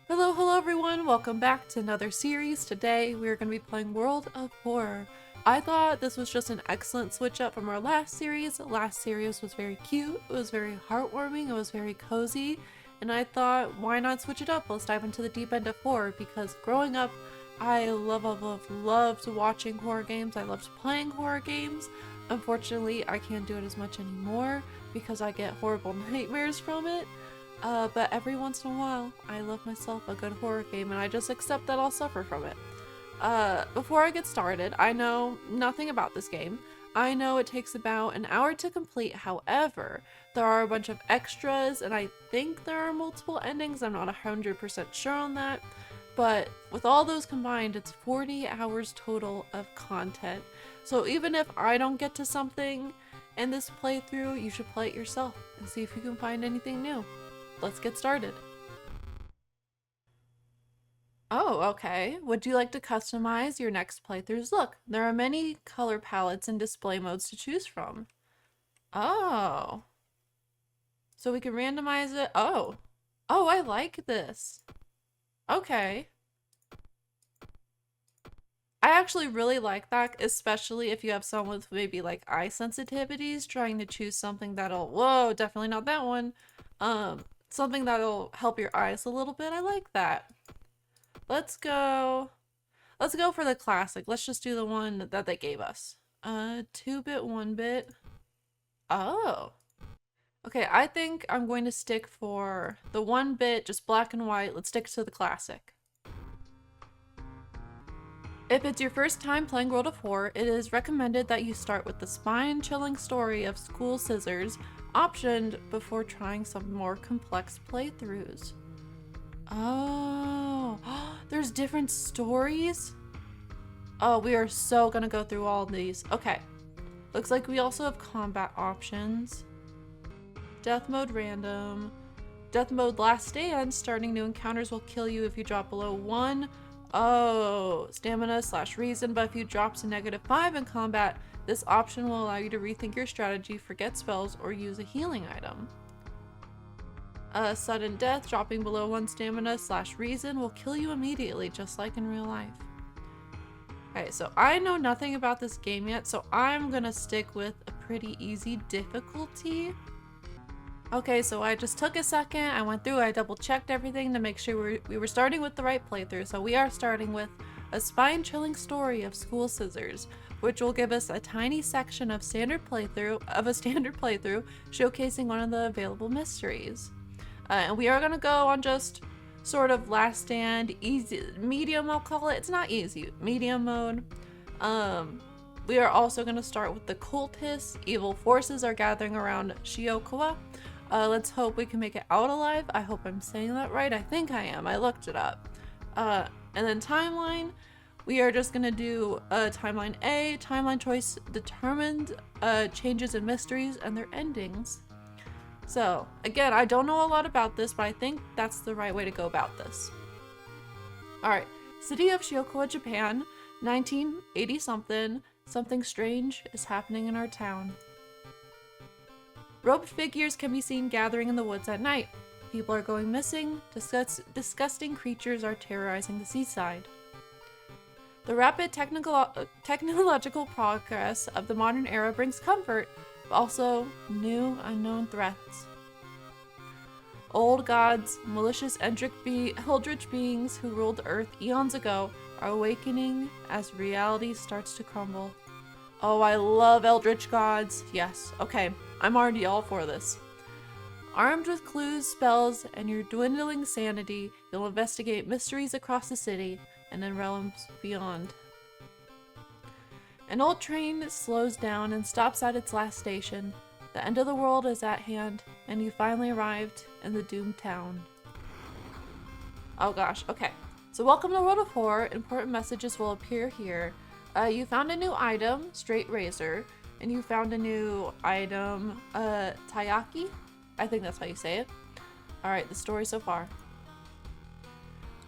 Hello everyone, welcome back to another series. Today we are going to be playing World of Horror. I thought this was just an excellent switch up from our last series. The last series was very cute, it was very heartwarming, it was very cozy, and I thought why not switch it up? Let's dive into the deep end of horror because growing up I loved watching horror games, I loved playing horror games. Unfortunately I can't do it as much anymore because I get horrible nightmares from it. But every once in a while, I love myself a good horror game and I just accept that I'll suffer from it. Before I get started, I know nothing about this game. I know it takes about an hour to complete, however, there are a bunch of extras and I think there are multiple endings, I'm not 100% sure on that. But with all those combined, it's 40 hours total of content. So even if I don't get to something in this playthrough, you should play it yourself and see if you can find anything new. Let's get started. Oh, okay. Would you like to customize your next playthroughs? Look, there are many color palettes and display modes to choose from. Oh. So we can randomize it. Oh. Oh, I like this. Okay. I actually really like that, especially if you have someone with maybe like eye sensitivities trying to choose something that'll, whoa, definitely not that one. Something that'll help your eyes a little bit. I like that. Let's go for the classic. Let's just do the one that they gave us. 2-bit, 1-bit. Oh. Okay, I think I'm going to stick for the 1-bit, just black and white. Let's stick to the classic. If it's your first time playing World of Horror, it is recommended that you start with the spine-chilling story of School Scissors, optioned before trying some more complex playthroughs. Oh, there's different stories? Oh, we are so gonna go through all these. Okay, looks like we also have combat options. Death mode random. Death mode last stand, starting new encounters will kill you if you drop below 1. Oh, stamina / reason, but if you drop to -5 in combat, this option will allow you to rethink your strategy, forget spells, or use a healing item. Sudden death, dropping below 1 stamina / reason will kill you immediately, just like in real life. Okay, so I know nothing about this game yet, so I'm gonna stick with a pretty easy difficulty. Okay, so I just took a second, I went through, I double checked everything to make sure we were starting with the right playthrough. So we are starting with a spine-chilling story of School Scissors, which will give us a tiny section of a standard playthrough showcasing one of the available mysteries. And we are gonna go on just sort of last stand, easy, medium I'll call it. It's not easy, medium mode. We are also gonna start with the cultists. Evil forces are gathering around Shiokawa. Let's hope we can make it out alive. I hope I'm saying that right. I think I am. I looked it up. And then timeline. We are just gonna do timeline A. Timeline choice determined changes and mysteries and their endings. So again, I don't know a lot about this, but I think that's the right way to go about this. Alright, City of Shiokawa, Japan, 1980 something. Something strange is happening in our town. Robed figures can be seen gathering in the woods at night. People are going missing. Disgusting creatures are terrorizing the seaside. The rapid technological progress of the modern era brings comfort, but also new unknown threats. Old gods, malicious eldritch beings who ruled Earth eons ago are awakening as reality starts to crumble. Oh, I love eldritch gods. Yes, okay, I'm already all for this. Armed with clues, spells, and your dwindling sanity, you'll investigate mysteries across the city and in realms beyond. An old train slows down and stops at its last station. The end of the world is at hand, and you finally arrived in the doomed town. Oh gosh, okay. So welcome to World of Horror. Important messages will appear here. You found a new item, straight razor, and you found a new item, taiyaki? I think that's how you say it. Alright, the story so far.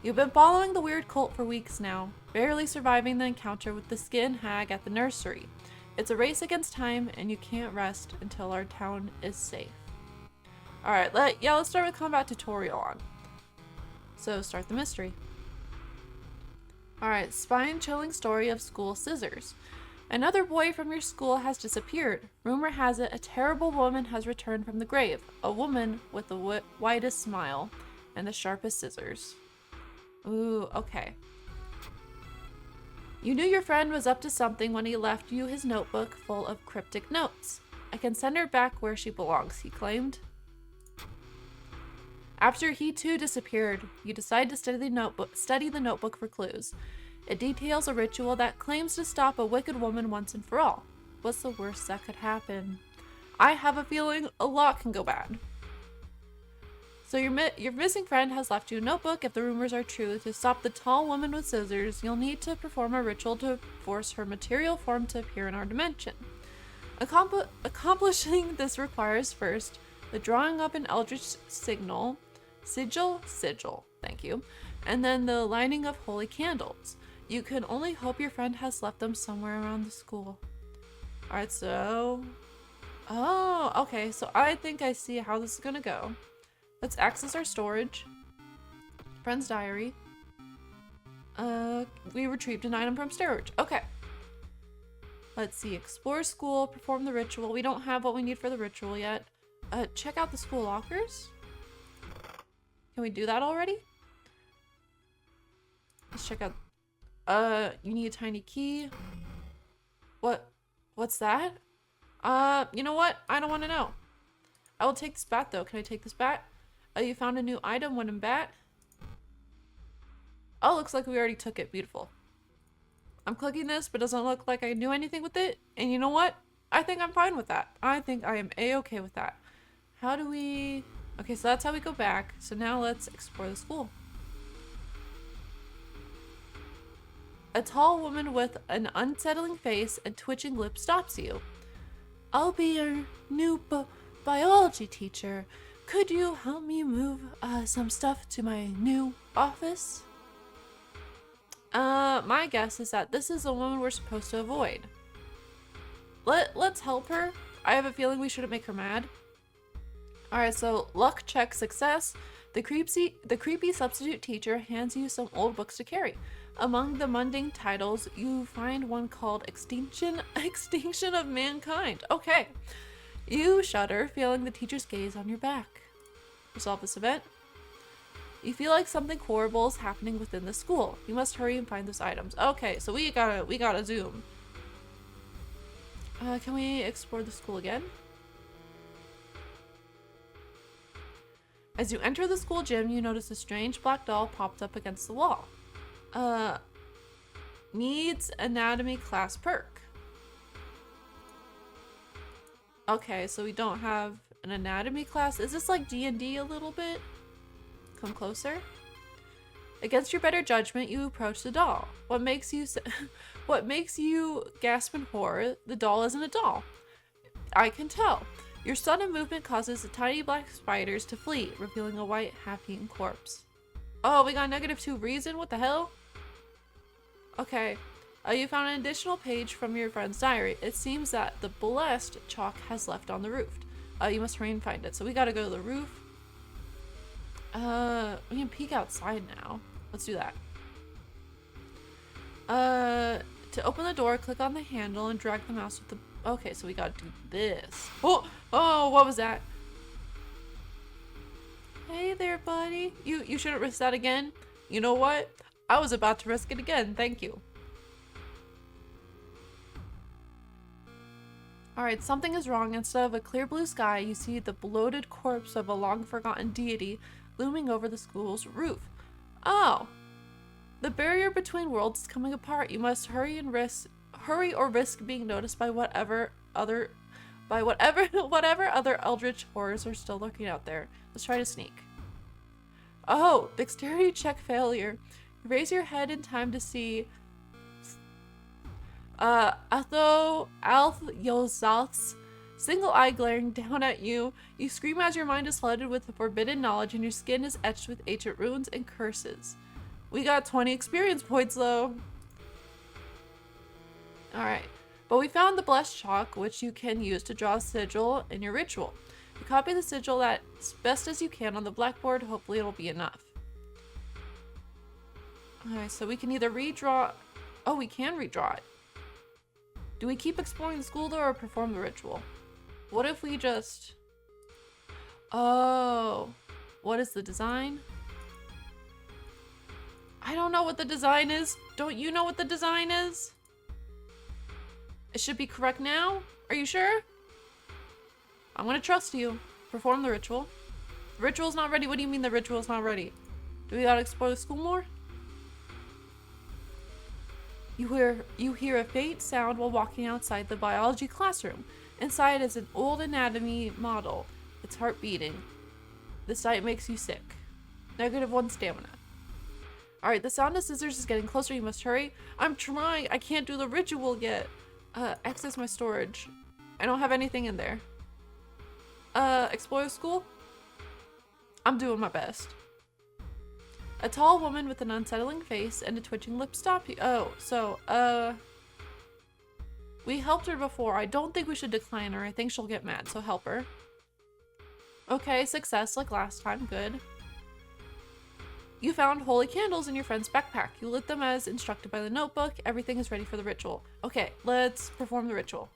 You've been following the weird cult for weeks now, barely surviving the encounter with the skin hag at the nursery. It's a race against time, and you can't rest until our town is safe. Alright, let's start with combat tutorial on. So start the mystery. Alright, spine-chilling story of school scissors. Another boy from your school has disappeared. Rumor has it a terrible woman has returned from the grave. A woman with the widest smile and the sharpest scissors. Ooh, okay. You knew your friend was up to something when he left you his notebook full of cryptic notes. I can send her back where she belongs, he claimed. After he too disappeared, you decide to study the notebook for clues. It details a ritual that claims to stop a wicked woman once and for all. What's the worst that could happen? I have a feeling a lot can go bad. So your missing friend has left you a notebook. If the rumors are true, to stop the tall woman with scissors, you'll need to perform a ritual to force her material form to appear in our dimension. Accomplishing this requires first the drawing up an Eldritch sigil, thank you, and then the lighting of holy candles. You can only hope your friend has left them somewhere around the school. Alright, so... Oh, okay, so I think I see how this is gonna go. Let's access our storage. Friend's diary. We retrieved an item from storage. Okay. Let's see, explore school, perform the ritual. We don't have what we need for the ritual yet. Check out the school lockers. Can we do that already? Let's check out. You need a tiny key. What's that? You know what? I don't want to know. I will take this bat though. Can I take this bat? You found a new item, wooden bat. Oh, looks like we already took it. Beautiful. I'm clicking this, but doesn't look like I knew anything with it. And you know what? I think I'm fine with that. I think I am a-okay with that. How do we... Okay, so that's how we go back. So now let's explore the school. A tall woman with an unsettling face and twitching lips stops you. I'll be your new biology teacher. Could you help me move some stuff to my new office? My guess is that this is the woman we're supposed to avoid. Let's help her. I have a feeling we shouldn't make her mad. Alright, so luck check success. The creepy substitute teacher hands you some old books to carry. Among the mundane titles, you find one called Extinction of Mankind. Okay. You shudder, feeling the teacher's gaze on your back. Resolve this event. You feel like something horrible is happening within the school. You must hurry and find those items. Okay, so we gotta zoom. Can we explore the school again? As you enter the school gym, you notice a strange black doll popped up against the wall. Needs anatomy class perk. Okay, so we don't have an anatomy class. Is this like D&D a little bit? Come closer. Against your better judgment, you approach the doll. What makes you gasp in horror? The doll isn't a doll. I can tell. Your sudden movement causes the tiny black spiders to flee, revealing a white, half-eaten corpse. Oh, we got -2 reason? What the hell? Okay. You found an additional page from your friend's diary. It seems that the blessed chalk has left on the roof. You must hurry and find it. So we gotta go to the roof. We can peek outside now. Let's do that. To open the door, click on the handle and drag the mouse with the... Okay, so we gotta do this. Oh, what was that? Hey there, buddy. You shouldn't risk that again. You know what? I was about to risk it again. Thank you. Alright, something is wrong. Instead of a clear blue sky, you see the bloated corpse of a long-forgotten deity looming over the school's roof. Oh! The barrier between worlds is coming apart. You must hurry or risk being noticed by whatever other eldritch horrors are still lurking out there. Let's try to sneak. Oh, dexterity check failure. You raise your head in time to see Yozalth's single eye glaring down at you. You scream as your mind is flooded with forbidden knowledge and your skin is etched with ancient runes and curses. We got 20 experience points though. Alright, but we found the blessed chalk, which you can use to draw a sigil in your ritual. You copy the sigil as best as you can on the blackboard. Hopefully it'll be enough. Okay, so we can either redraw... Oh, we can redraw it. Do we keep exploring the school though or perform the ritual? What if we just... Oh, what is the design? I don't know what the design is. Don't you know what the design is? It should be correct now. Are you sure? I'm gonna trust you. Perform the ritual. The ritual's not ready. What do you mean the ritual's not ready? Do we gotta explore the school more? You hear a faint sound while walking outside the biology classroom. Inside is an old anatomy model. Its heart beating. The sight makes you sick. -1 stamina. Alright, the sound of scissors is getting closer. You must hurry. I'm trying. I can't do the ritual yet. Access my storage. I don't have anything in there. Explore the school? I'm doing my best. A tall woman with an unsettling face and a twitching lip stop you. Oh, so, we helped her before. I don't think we should decline her. I think she'll get mad, so help her. Okay, success like last time. Good. You found holy candles in your friend's backpack. You lit them as instructed by the notebook. Everything is ready for the ritual. Okay, let's perform the ritual.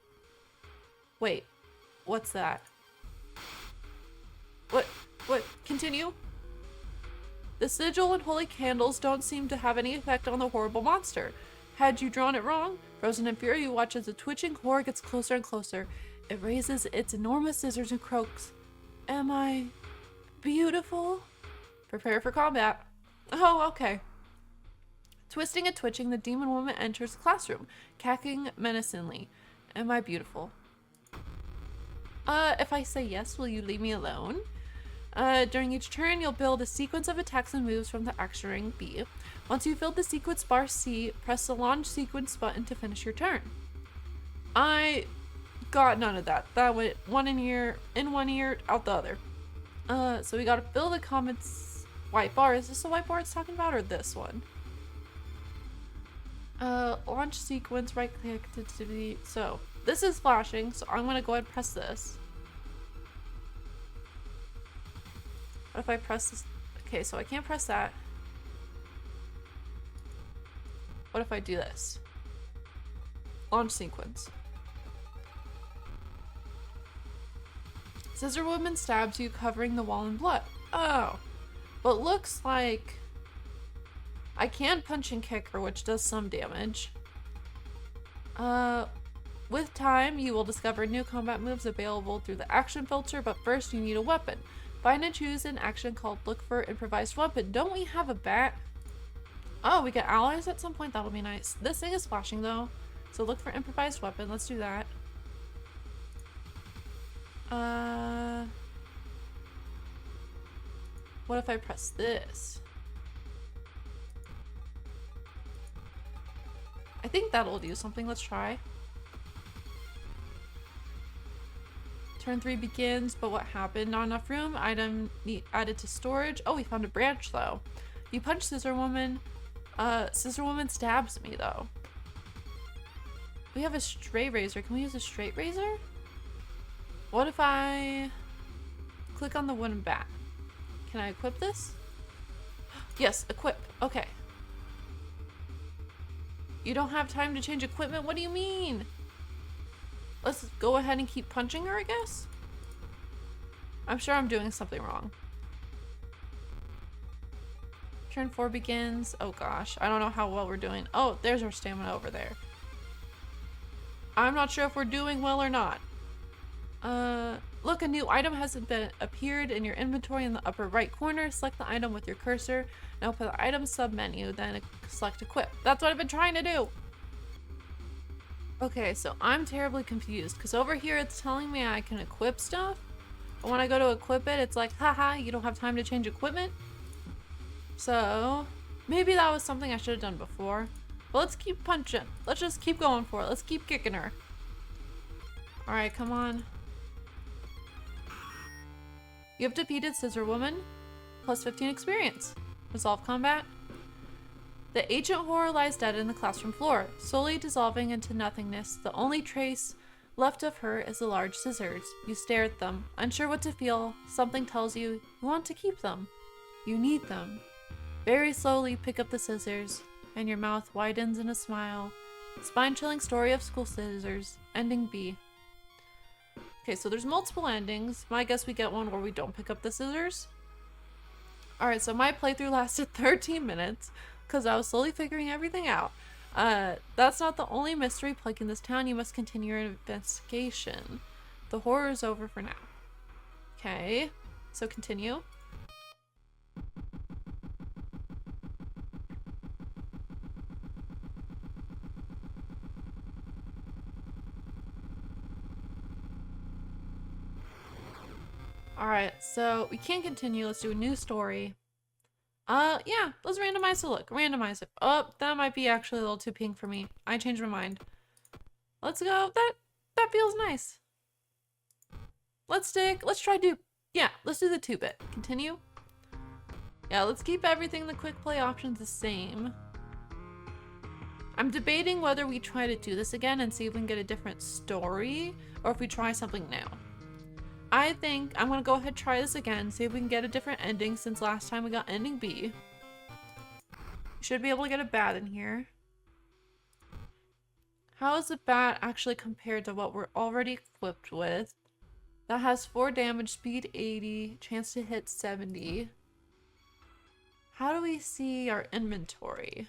Wait, what's that? What? Continue? The sigil and holy candles don't seem to have any effect on the horrible monster. Had you drawn it wrong? Frozen in fear, you watch as the twitching horror gets closer and closer. It raises its enormous scissors and croaks. Am I beautiful? Prepare for combat. Oh, okay. Twisting and twitching, the demon woman enters the classroom, cackling menacingly. Am I beautiful? If I say yes, will you leave me alone? During each turn, you'll build a sequence of attacks and moves from the action ring B. Once you've filled the sequence bar C, press the launch sequence button to finish your turn. I got none of that. That went in one ear, out the other. So we gotta fill the comments white bar. Is this the white bar it's talking about or this one? Launch sequence, right click to be, so this is flashing, so I'm gonna go ahead and press this. What if I press this? Okay, so I can't press that. What if I do this? Launch sequence. Scissor woman stabs you, covering the wall in blood. Oh. But looks like I can punch and kick her, which does some damage. With time, you will discover new combat moves available through the action filter, but first you need a weapon. Find and choose an action called look for improvised weapon. Don't we have a bat? Oh, we get allies at some point? That'll be nice. This thing is flashing though. So look for improvised weapon. Let's do that. What if I press this? I think that'll do something. Let's try. Turn 3 begins, but what happened? Not enough room. Item added to storage. Oh, we found a branch though. You punch Scissor Woman. Scissor Woman stabs me though. We have a straight razor. Can we use a straight razor? What if I click on the wooden bat? Can I equip this? Yes, equip. Okay. You don't have time to change equipment? What do you mean? Let's go ahead and keep punching her, I guess? I'm sure I'm doing something wrong. Turn 4 begins. Oh gosh, I don't know how well we're doing. Oh, there's our stamina over there. I'm not sure if we're doing well or not. Look, a new item has appeared in your inventory in the upper right corner. Select the item with your cursor. Now open the item sub-menu, then select equip. That's what I've been trying to do. Okay, so I'm terribly confused because over here it's telling me I can equip stuff. But when I go to equip it, it's like, haha, you don't have time to change equipment. So maybe that was something I should have done before. But let's keep punching. Let's just keep going for it. Let's keep kicking her. All right, come on. You have defeated Scissor Woman. Plus 15 experience. Resolve combat. The ancient horror lies dead in the classroom floor, slowly dissolving into nothingness. The only trace left of her is the large scissors. You stare at them, unsure what to feel. Something tells you you want to keep them. You need them. Very slowly pick up the scissors, and your mouth widens in a smile. Spine-chilling story of school scissors. Ending B. Okay, so there's multiple endings. My guess we get one where we don't pick up the scissors. Alright, so my playthrough lasted 13 minutes because I was slowly figuring everything out. That's not the only mystery plaguing this town. You must continue your investigation. The horror is over for now. Okay, so continue. Alright, so we can't continue. Let's do a new story. Yeah, let's randomize the look. Randomize it. Oh, that might be actually a little too pink for me. I changed my mind. Let's go. That feels nice. Let's try yeah, let's do the 2-bit. Continue. Yeah, let's keep everything the quick play options the same. I'm debating whether we try to do this again and see if we can get a different story or if we try something new. I think I'm gonna go ahead and try this again, see if we can get a different ending since last time we got ending B. Should be able to get a bat in here. How is the bat actually compared to what we're already equipped with? That has 4 damage, speed 80, chance to hit 70. How do we see our inventory?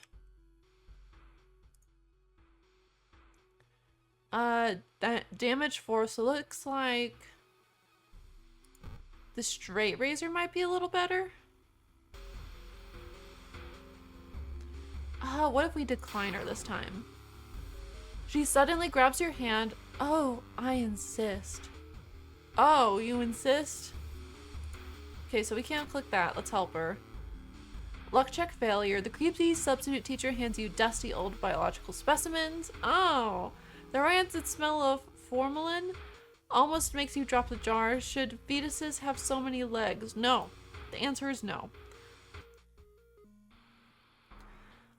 That damage 4, so it looks like the straight razor might be a little better. What if we decline her this time? She suddenly grabs your hand. Oh, I insist. Oh, you insist? Okay, so we can't click that. Let's help her. Luck check failure. The creepy substitute teacher hands you dusty old biological specimens. Oh, the rancid smell of formalin almost makes you drop the jar. Should fetuses have so many legs? No. The answer is no.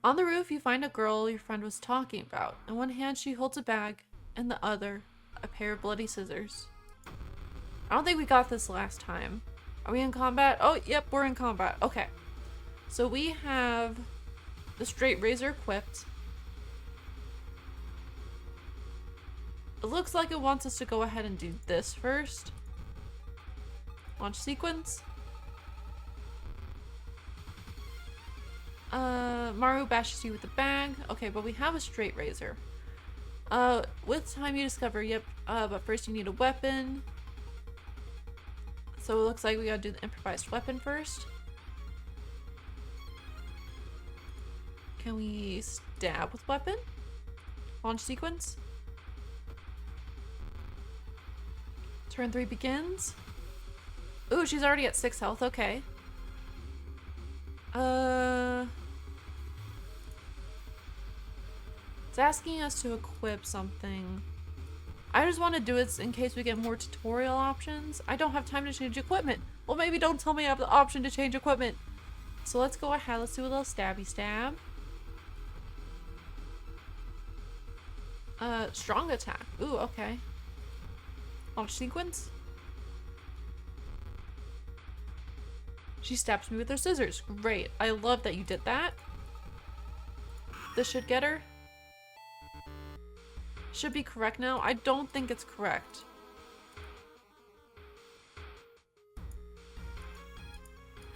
On the roof, you find a girl your friend was talking about. In one hand, she holds a bag, and the other, a pair of bloody scissors. I don't think we got this last time. Are we in combat? Oh, yep, we're in combat. Okay. So we have the straight razor equipped. It looks like it wants us to go ahead and do this first. Launch sequence. Maru bashes you with the bag. Okay, but we have a straight razor. With time you discover, yep, but first you need a weapon. So it looks like we gotta do the improvised weapon first. Can we stab with weapon? Launch sequence. Turn 3 begins. Ooh, she's already at 6 health. Okay. It's asking us to equip something. I just want to do it in case we get more tutorial options. I don't have time to change equipment. Well, maybe don't tell me I have the option to change equipment. So let's go ahead. Let's do a little stabby stab. Strong attack. Ooh, okay. Launch sequence. She stabs me with her scissors. Great. I love that you did that. This should get her. Should be correct now. I don't think it's correct.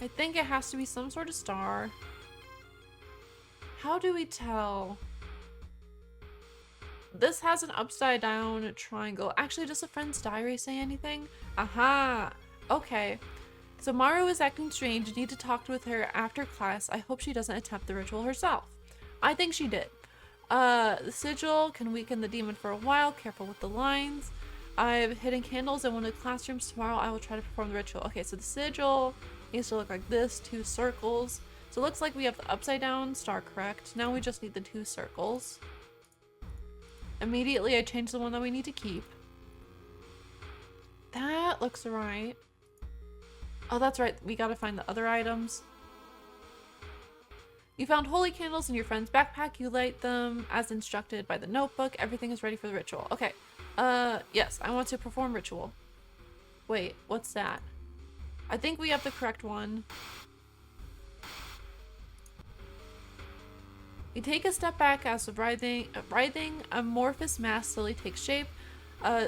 I think it has to be some sort of star. How do we tell? This has an upside down triangle. Actually, does a friend's diary say anything? Aha! Okay. So Maru is acting strange. You need to talk with her after class. I hope she doesn't attempt the ritual herself. I think she did. The sigil can weaken the demon for a while. Careful with the lines. I've hidden candles in one of the classrooms. Tomorrow I will try to perform the ritual. Okay, so the sigil needs to look like this. 2 circles. So it looks like we have the upside down star correct. Now we just need the 2 circles. Immediately I changed the one that we need to keep. That looks right. Oh, that's right. We gotta find the other items. You found holy candles in your friend's backpack. You light them as instructed by the notebook. Everything is ready for the ritual. Okay. Yes, I want to perform ritual. Wait, what's that? I think we have the correct one. You take a step back as the writhing amorphous mass slowly takes shape.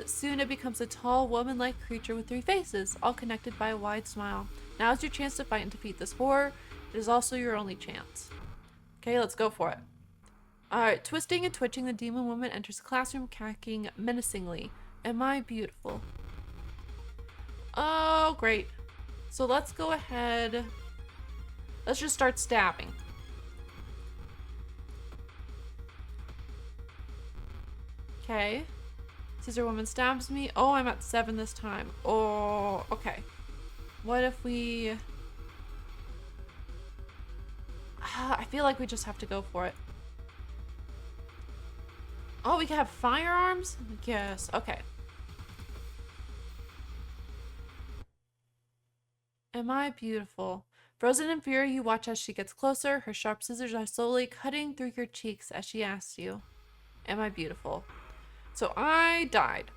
Soon it becomes a tall, woman-like creature with 3 faces, all connected by a wide smile. Now is your chance to fight and defeat this horror. It is also your only chance. Okay, let's go for it. Alright, twisting and twitching, the demon woman enters the classroom, cracking menacingly. Am I beautiful? Oh, great. So let's go ahead. Let's just start stabbing. Okay. Scissor woman stabs me. Oh, I'm at 7 this time. Oh, okay. What if we... I feel like we just have to go for it. Oh, we can have firearms? Yes, okay. Am I beautiful? Frozen in fear, you watch as she gets closer. Her sharp scissors are slowly cutting through your cheeks as she asks you, am I beautiful? So I died.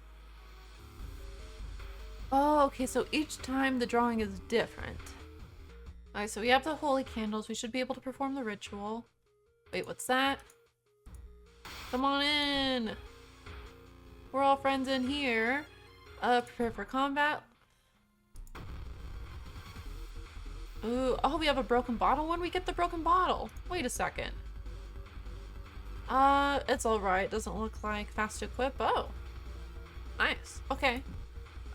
Oh, okay, so each time the drawing is different. Alright, so we have the holy candles. We should be able to perform the ritual. Wait, what's that? Come on in. We're all friends in here. Prepare for combat. Ooh, oh, we have a broken bottle. When we get the broken bottle? Wait a second. It's alright. Doesn't look like fast to equip. Oh. Nice. Okay.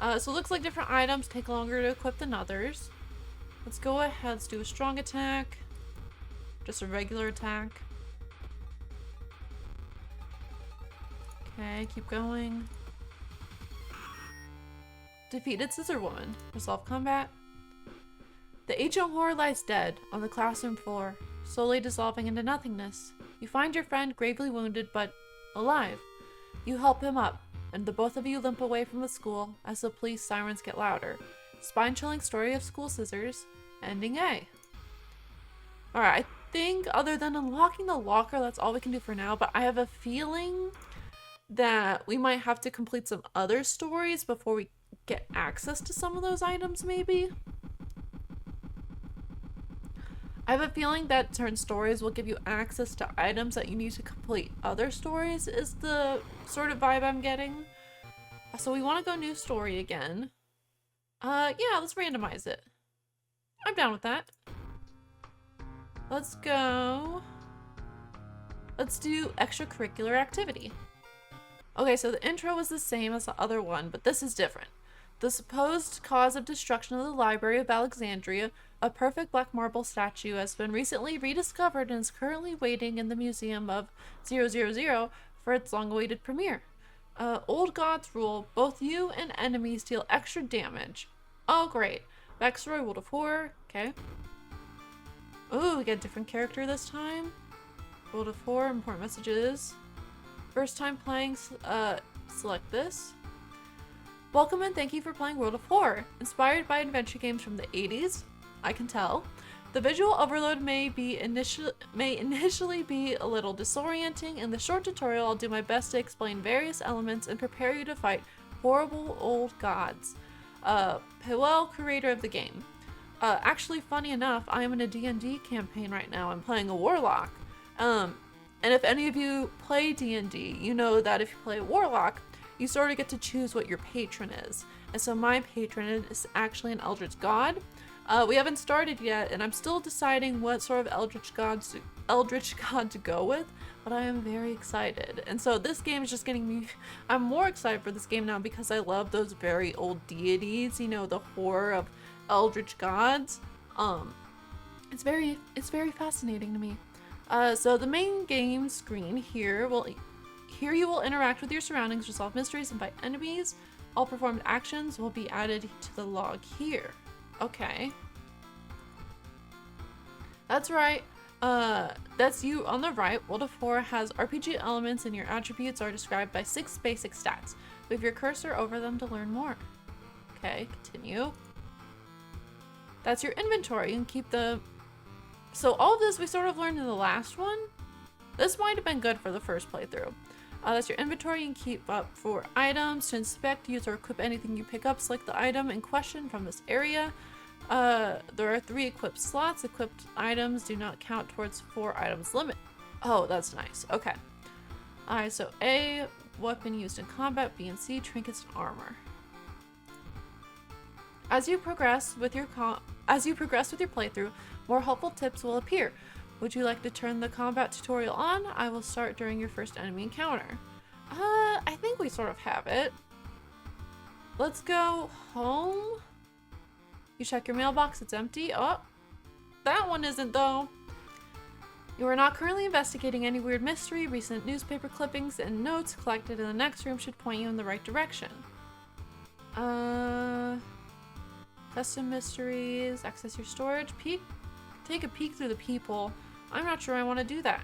So it looks like different items take longer to equip than others. Let's go ahead. Let's do a strong attack. Just a regular attack. Okay, keep going. Defeated Scissor Woman. Resolve combat. The ancient horror lies dead on the classroom floor, slowly dissolving into nothingness. You find your friend gravely wounded but alive. You help him up, and the both of you limp away from the school as the police sirens get louder. Spine-chilling story of school scissors, ending A. Alright, I think other than unlocking the locker, that's all we can do for now, but I have a feeling that we might have to complete some other stories before we get access to some of those items, maybe? I have a feeling that certain stories will give you access to items that you need to complete other stories, is the sort of vibe I'm getting. So we want to go new story again. Yeah, let's randomize it. I'm down with that. Let's go. Let's do extracurricular activity. Okay, so the intro was the same as the other one, but this is different. The supposed cause of destruction of the Library of Alexandria, a perfect black marble statue, has been recently rediscovered and is currently waiting in the Museum of 000 for its long-awaited premiere. Old gods rule. Both you and enemies deal extra damage. Oh, great. Backstory, World of Horror. Okay. Ooh, we get a different character this time. World of Horror, important messages. First time playing, select this. Welcome and thank you for playing World of Horror. Inspired by adventure games from the 80s, I can tell. The visual overload may initially be a little disorienting. In the short tutorial, I'll do my best to explain various elements and prepare you to fight horrible old gods. Powell, creator of the game. Actually, funny enough, I am in a D&D campaign right now. I'm playing a warlock. And if any of you play D&D, you know that if you play a warlock, you sort of get to choose what your patron is. And so my patron is actually an Eldritch god. We haven't started yet, and I'm still deciding what sort of Eldritch god to go with, but I am very excited. And so this game is just getting me, I'm more excited for this game now because I love those very old deities, you know, the horror of Eldritch gods. It's very fascinating to me. So the main game screen here you will interact with your surroundings, resolve mysteries, and fight enemies. All performed actions will be added to the log here. Okay. That's right. That's you on the right. World of Horror has RPG elements and your attributes are described by 6 basic stats. Move your cursor over them to learn more. Okay, continue. That's your inventory. You can keep the... So all of this we sort of learned in the last one. This might have been good for the first playthrough. That's your inventory. You can keep up for items. To inspect, use, or equip anything you pick up, select the item in question from this area. There are 3 equipped slots. Equipped items do not count towards 4 items limit. Oh, that's nice. Okay. Alright, so A, weapon used in combat. B and C, trinkets and armor. As you progress with your playthrough, more helpful tips will appear. Would you like to turn the combat tutorial on? I will start during your first enemy encounter. I think we sort of have it. Let's go home. You check your mailbox, it's empty. Oh, that one isn't though. You are not currently investigating any weird mystery. Recent newspaper clippings and notes collected in the next room should point you in the right direction. Custom mysteries, access your storage, take a peek through the people. I'm not sure I want to do that.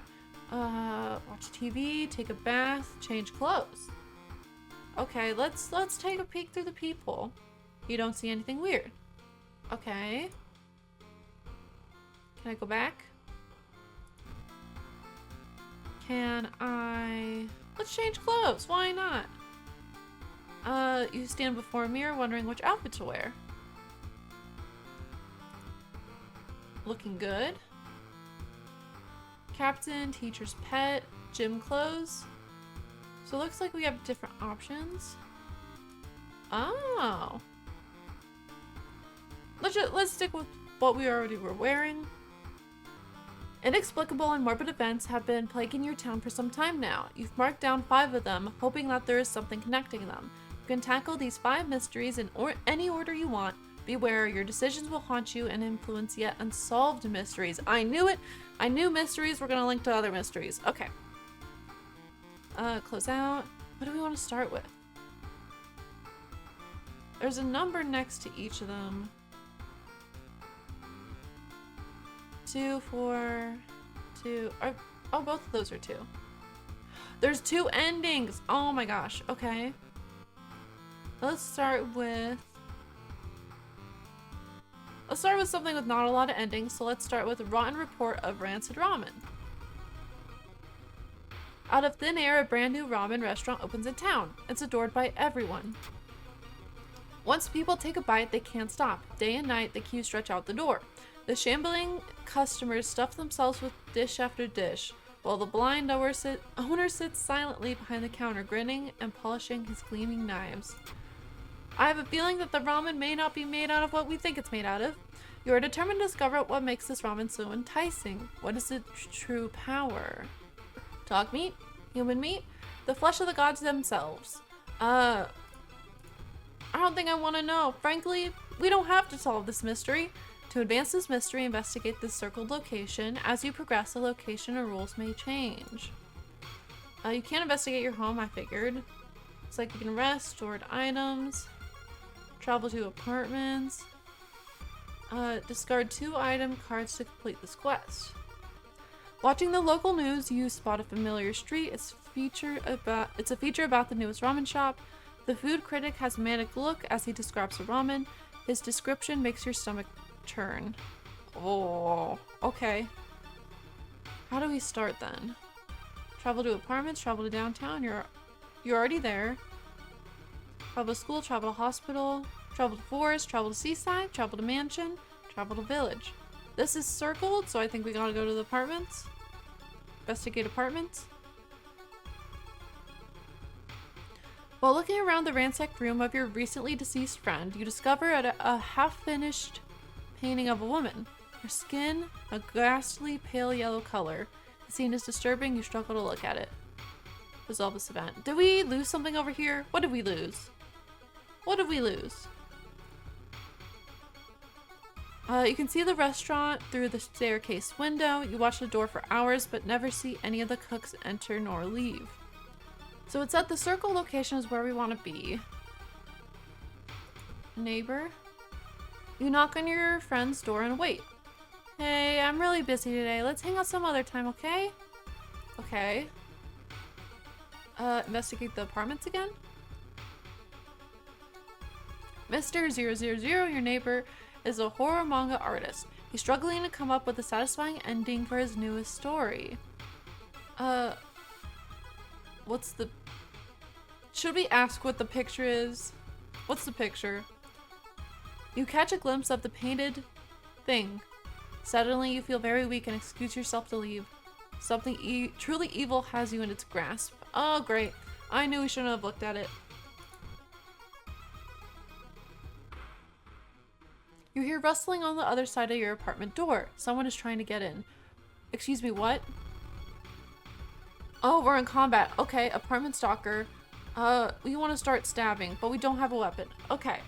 Watch TV, take a bath, change clothes. Okay, let's take a peek through the people. You don't see anything weird. Okay. Can I go back? Let's change clothes, why not? You stand before a mirror wondering which outfit to wear. Looking good. Captain, teacher's pet, gym clothes. So it looks like we have different options. Oh. Let's stick with what we already were wearing. Inexplicable and morbid events have been plaguing your town for some time now. You've marked down 5 of them, hoping that there is something connecting them. You can tackle these 5 mysteries in any order you want. Beware, your decisions will haunt you and influence yet unsolved mysteries. I knew it! I knew mysteries were gonna link to other mysteries. Okay. Close out. What do we want to start with? There's a number next to each of them. 2, 4, 2. Oh, both of those are 2. There's 2 endings! Oh my gosh. Okay. Let's start with something with not a lot of endings, so let's start with Rotten Report of Rancid Ramen. Out of thin air, a brand new ramen restaurant opens in town. It's adored by everyone. Once people take a bite, they can't stop. Day and night, the queues stretch out the door. The shambling customers stuff themselves with dish after dish, while the blind owner sits silently behind the counter, grinning and polishing his gleaming knives. I have a feeling that the ramen may not be made out of what we think it's made out of. You are determined to discover what makes this ramen so enticing. What is its true power? Dog meat? Human meat? The flesh of the gods themselves. I don't think I want to know. Frankly, we don't have to solve this mystery. To advance this mystery, investigate this circled location. As you progress, the location or rules may change. You can't investigate your home, I figured. It's like you can rest, stored items, travel to apartments, discard 2 item cards to complete this quest. Watching the local news, you spot a familiar street. It's a feature about the newest ramen shop. The food critic has a manic look as he describes the ramen. His description makes your stomach turn. Oh, okay. How do we start then? Travel to apartments, travel to downtown. You're already there. Travel to school, travel to hospital, travel to forest, travel to seaside, travel to mansion, travel to village. This is circled, so I think we gotta go to the apartments. Investigate apartments. While looking around the ransacked room of your recently deceased friend, you discover a half-finished painting of a woman. Her skin, a ghastly pale yellow color. The scene is disturbing, you struggle to look at it. Resolve this event. Did we lose something over here? What did we lose? What did we lose? You can see the restaurant through the staircase window. You watch the door for hours, but never see any of the cooks enter nor leave. So it's at the circle location is where we want to be. Neighbor. You knock on your friend's door and wait. Hey, I'm really busy today. Let's hang out some other time, okay? Okay. Investigate the apartments again. Mr. 000, your neighbor, is a horror manga artist. He's struggling to come up with a satisfying ending for his newest story. Should we ask what the picture is? What's the picture? You catch a glimpse of the painted thing. Suddenly, you feel very weak and excuse yourself to leave. Something truly evil has you in its grasp. Oh, great. I knew we shouldn't have looked at it. You hear rustling on the other side of your apartment door. Someone is trying to get in. Excuse me, what? Oh, we're in combat. Okay, apartment stalker. We want to start stabbing, but we don't have a weapon. Okay.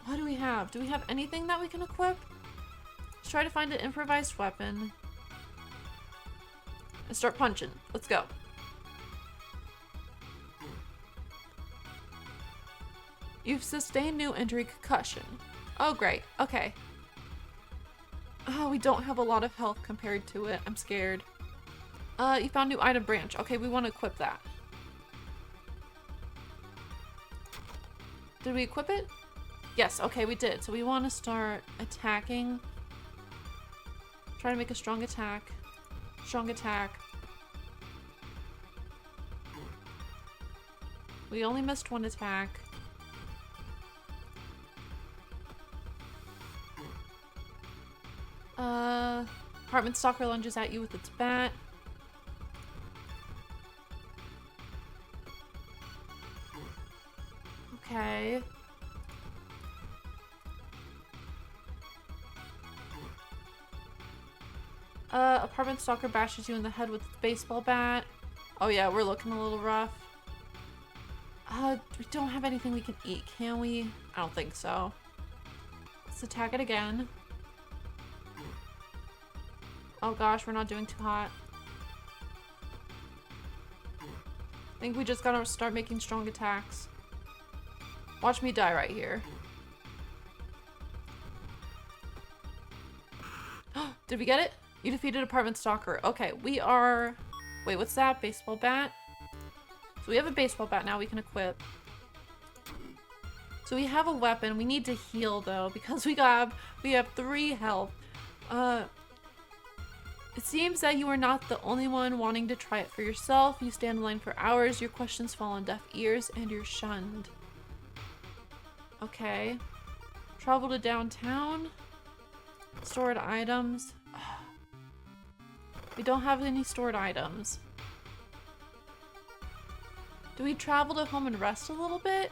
What do we have? Do we have anything that we can equip? Let's try to find an improvised weapon. And start punching. Let's go. You've sustained new injury concussion. Oh, great. Okay. Oh, we don't have a lot of health compared to it. I'm scared. You found new item branch. Okay, we want to equip that. Did we equip it? Yes, okay, we did. So we want to start attacking. Try to make a strong attack. Strong attack. We only missed one attack. Apartment stalker lunges at you with its bat. Okay. Apartment stalker bashes you in the head with its baseball bat. Oh yeah, we're looking a little rough. We don't have anything we can eat, can we? I don't think so. Let's attack it again. Oh gosh, we're not doing too hot. I think we just gotta start making strong attacks. Watch me die right here. Did we get it? You defeated apartment stalker. Okay, we are... Wait, what's that? Baseball bat? So we have a baseball bat now we can equip. So we have a weapon. We need to heal though because we have 3 health. It seems that you are not the only one wanting to try it for yourself. You stand in line for hours, your questions fall on deaf ears, and you're shunned. Okay. Travel to downtown. Stored items. We don't have any stored items. Do we travel to home and rest a little bit?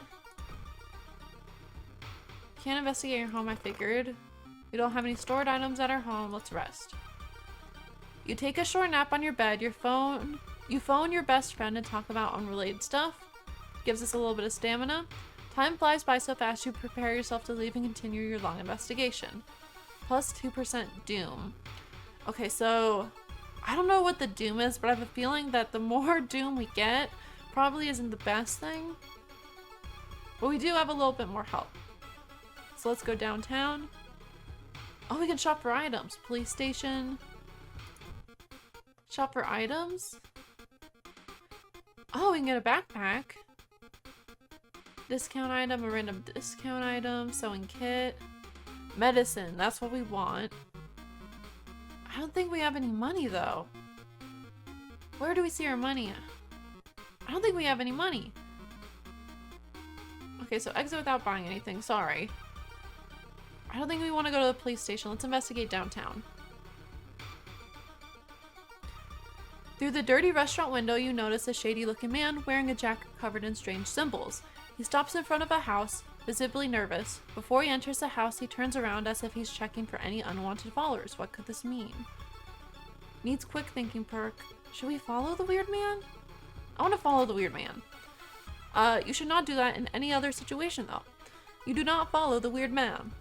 Can't investigate your home, I figured. We don't have any stored items at our home. Let's rest. You take a short nap on your bed. You phone your best friend and talk about unrelated stuff. Gives us a little bit of stamina. Time flies by so fast you prepare yourself to leave and continue your long investigation. Plus 2% doom. Okay, so I don't know what the doom is, but I have a feeling that the more doom we get probably isn't the best thing. But we do have a little bit more health. So let's go downtown. Oh, we can shop for items. Police station. Shop for items. Oh, we can get a backpack. Discount item, a random discount item, sewing kit. Medicine, that's what we want. I don't think we have any money though. Where do we see our money? I don't think we have any money. Okay, so exit without buying anything, sorry. I don't think we want to go to the police station. Let's investigate downtown. Through the dirty restaurant window, you notice a shady-looking man wearing a jacket covered in strange symbols. He stops in front of a house, visibly nervous. Before he enters the house, he turns around as if he's checking for any unwanted followers. What could this mean? Needs quick thinking perk. Should we follow the weird man? I want to follow the weird man. You should not do that in any other situation, though. You do not follow the weird man.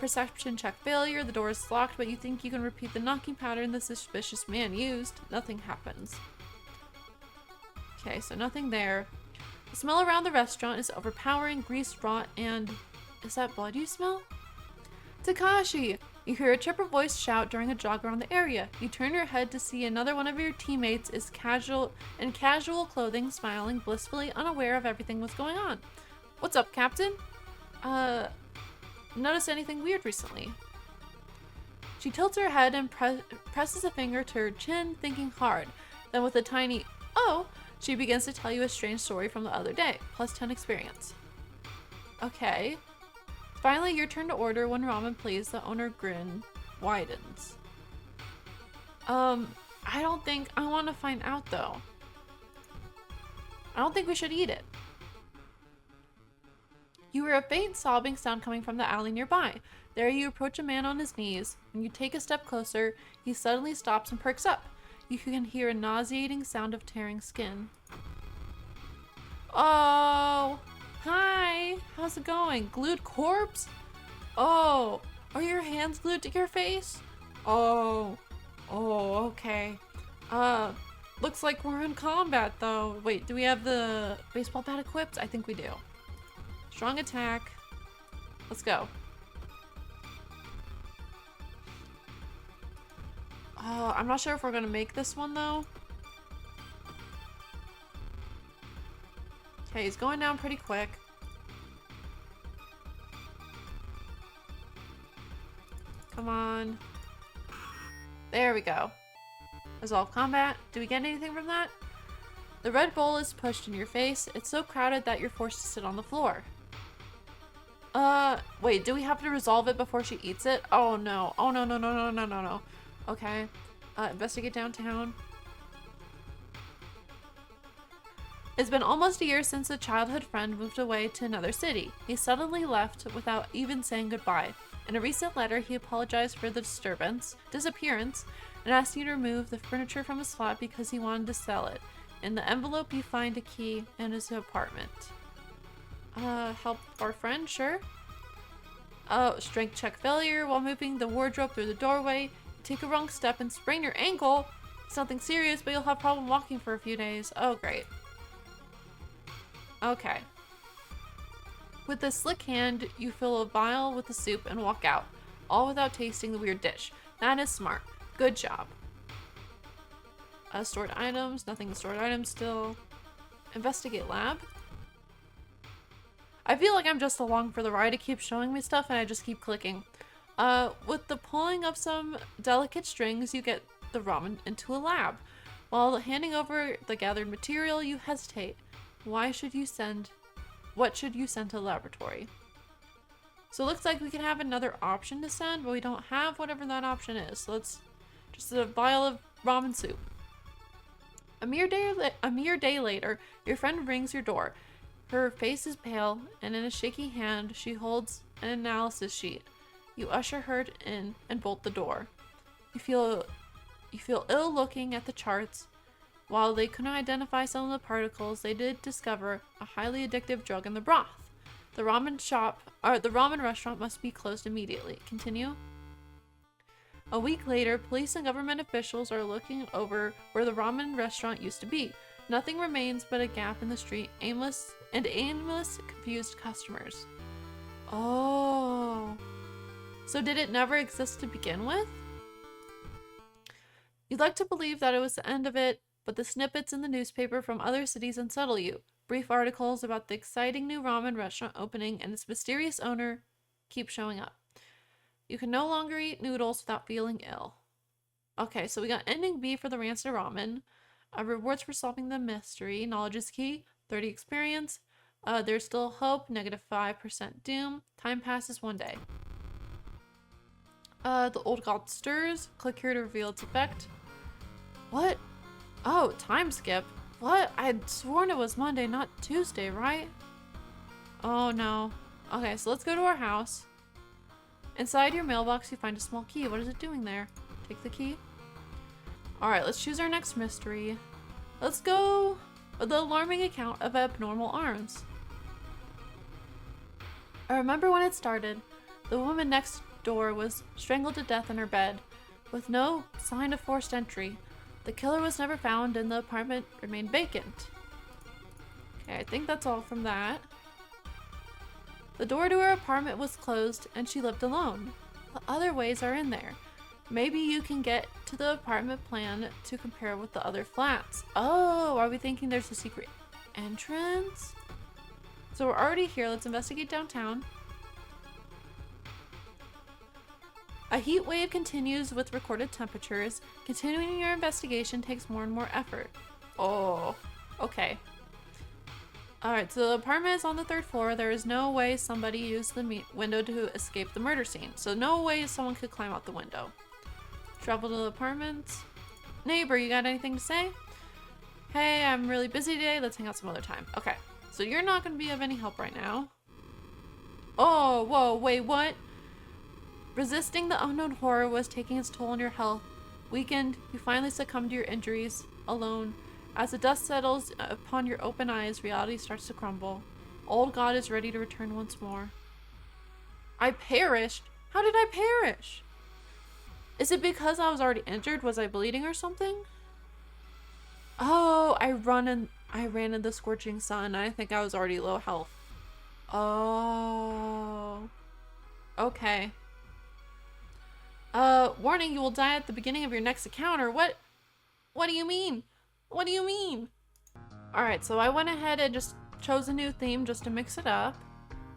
Perception check failure. The door is locked, but you think you can repeat the knocking pattern the suspicious man used. Nothing happens. Okay, so nothing there. The smell around the restaurant is overpowering, grease, rot, and... Is that blood you smell? Takashi! You hear a chipper voice shout during a jog around the area. You turn your head to see another one of your teammates is casual clothing, smiling blissfully, unaware of everything that's going on. What's up, Captain? Notice anything weird recently? She tilts her head and presses a finger to her chin, thinking hard. Then with a tiny, oh, she begins to tell you a strange story from the other day, plus 10 experience. Okay. Finally, your turn to order. When ramen please, the owner grin widens. I don't think I want to find out though. I don't think we should eat it. You hear a faint sobbing sound coming from the alley nearby. There you approach a man on his knees. When you take a step closer, he suddenly stops and perks up. You can hear a nauseating sound of tearing skin. Oh, hi. How's it going? Glued corpse? Oh, are your hands glued to your face? Oh, okay. Looks like we're in combat though. Wait, do we have the baseball bat equipped? I think we do. Strong attack. Let's go. I'm not sure if we're gonna make this one though. Okay, he's going down pretty quick. Come on. There we go. Resolve combat. Do we get anything from that? The red bowl is pushed in your face. It's so crowded that you're forced to sit on the floor. Wait, do we have to resolve it before she eats it? Oh no. Oh no, no, no, no, no, no, no. Okay. Investigate downtown. It's been almost a year since a childhood friend moved away to another city. He suddenly left without even saying goodbye. In a recent letter, he apologized for the disappearance, and asked you to remove the furniture from his flat because he wanted to sell it. In the envelope, you find a key in his apartment. Help our friend, sure. Oh, strength check failure while moving the wardrobe through the doorway. You take a wrong step and sprain your ankle. It's nothing serious, but you'll have problem walking for a few days. Oh, great. Okay. With a slick hand, you fill a vial with the soup and walk out, all without tasting the weird dish. That is smart. Good job. Stored items. Nothing stored items still. Investigate lab. I feel like I'm just along for the ride. It keeps showing me stuff and I just keep clicking. With the pulling of some delicate strings, you get the ramen into a lab. While handing over the gathered material, you hesitate. What should you send to the laboratory? So it looks like we can have another option to send, but we don't have whatever that option is. So let's just a vial of ramen soup. A mere day later, your friend rings your door. Her face is pale, and in a shaky hand, she holds an analysis sheet. You usher her in and bolt the door. You feel ill looking at the charts. While they couldn't identify some of the particles, they did discover a highly addictive drug in the broth. The ramen restaurant must be closed immediately. Continue. A week later, police and government officials are looking over where the ramen restaurant used to be. Nothing remains but a gap in the street, aimless, confused customers. Oh. So did it never exist to begin with? You'd like to believe that it was the end of it, but the snippets in the newspaper from other cities unsettle you. Brief articles about the exciting new ramen restaurant opening and its mysterious owner keep showing up. You can no longer eat noodles without feeling ill. Okay, so we got ending B for the rancid ramen. Rewards for solving the mystery. Knowledge is key. 30 experience. There's still hope. -5% doom. Time passes 1 day. The old god stirs. Click here to reveal its effect. What? Oh, time skip. What? I'd sworn it was Monday, not Tuesday, right? Oh no. Okay, so let's go to our house. Inside your mailbox, you find a small key. What is it doing there? Take the key. Alright, let's choose our next mystery. Let's go with the alarming account of abnormal arms. I remember when it started. The woman next door was strangled to death in her bed, with no sign of forced entry. The killer was never found and the apartment remained vacant. Okay, I think that's all from that. The door to her apartment was closed and she lived alone. What other ways are in there? Maybe you can get to the apartment plan to compare with the other flats. Oh, are we thinking there's a secret entrance? So we're already here. Let's investigate downtown. A heat wave continues with recorded temperatures. Continuing your investigation takes more and more effort. Oh, okay. Alright, so the apartment is on the 3rd floor. There is no way somebody used the window to escape the murder scene. So no way someone could climb out the window. Travel to the apartment. Neighbor, you got anything to say? Hey, I'm really busy today. Let's hang out some other time. Okay, so you're not going to be of any help right now. Oh, whoa, wait, what? Resisting the unknown horror was taking its toll on your health. Weakened, you finally succumb to your injuries, alone. As the dust settles upon your open eyes, reality starts to crumble. Old God is ready to return once more. I perished? How did I perish? Is it because I was already injured? Was I bleeding or something? Oh, I ran in the scorching sun. I think I was already low health. Oh. Okay. Warning, you will die at the beginning of your next encounter. What do you mean? What do you mean? Alright, so I went ahead and just chose a new theme just to mix it up.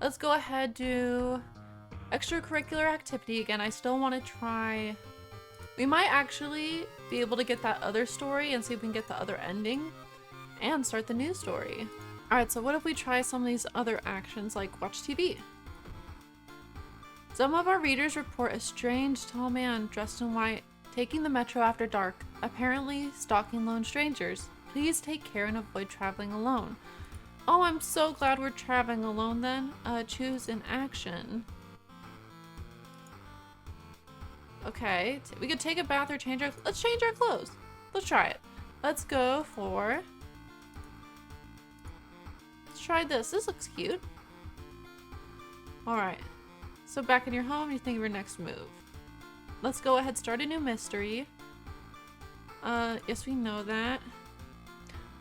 Let's go ahead do extracurricular activity again. I still want to try. We might actually be able to get that other story and see if we can get the other ending and start the new story. Alright, so what if we try some of these other actions like watch TV? Some of our readers report a strange tall man dressed in white taking the metro after dark, apparently stalking lone strangers. Please take care and avoid traveling alone. Oh, I'm so glad we're traveling alone then. Choose an action. Okay, we could take a bath or change our... Let's change our clothes. Let's try it. Let's go for... Let's try this. This looks cute. Alright. So back in your home, you think of your next move. Let's go ahead, start a new mystery. Yes, we know that.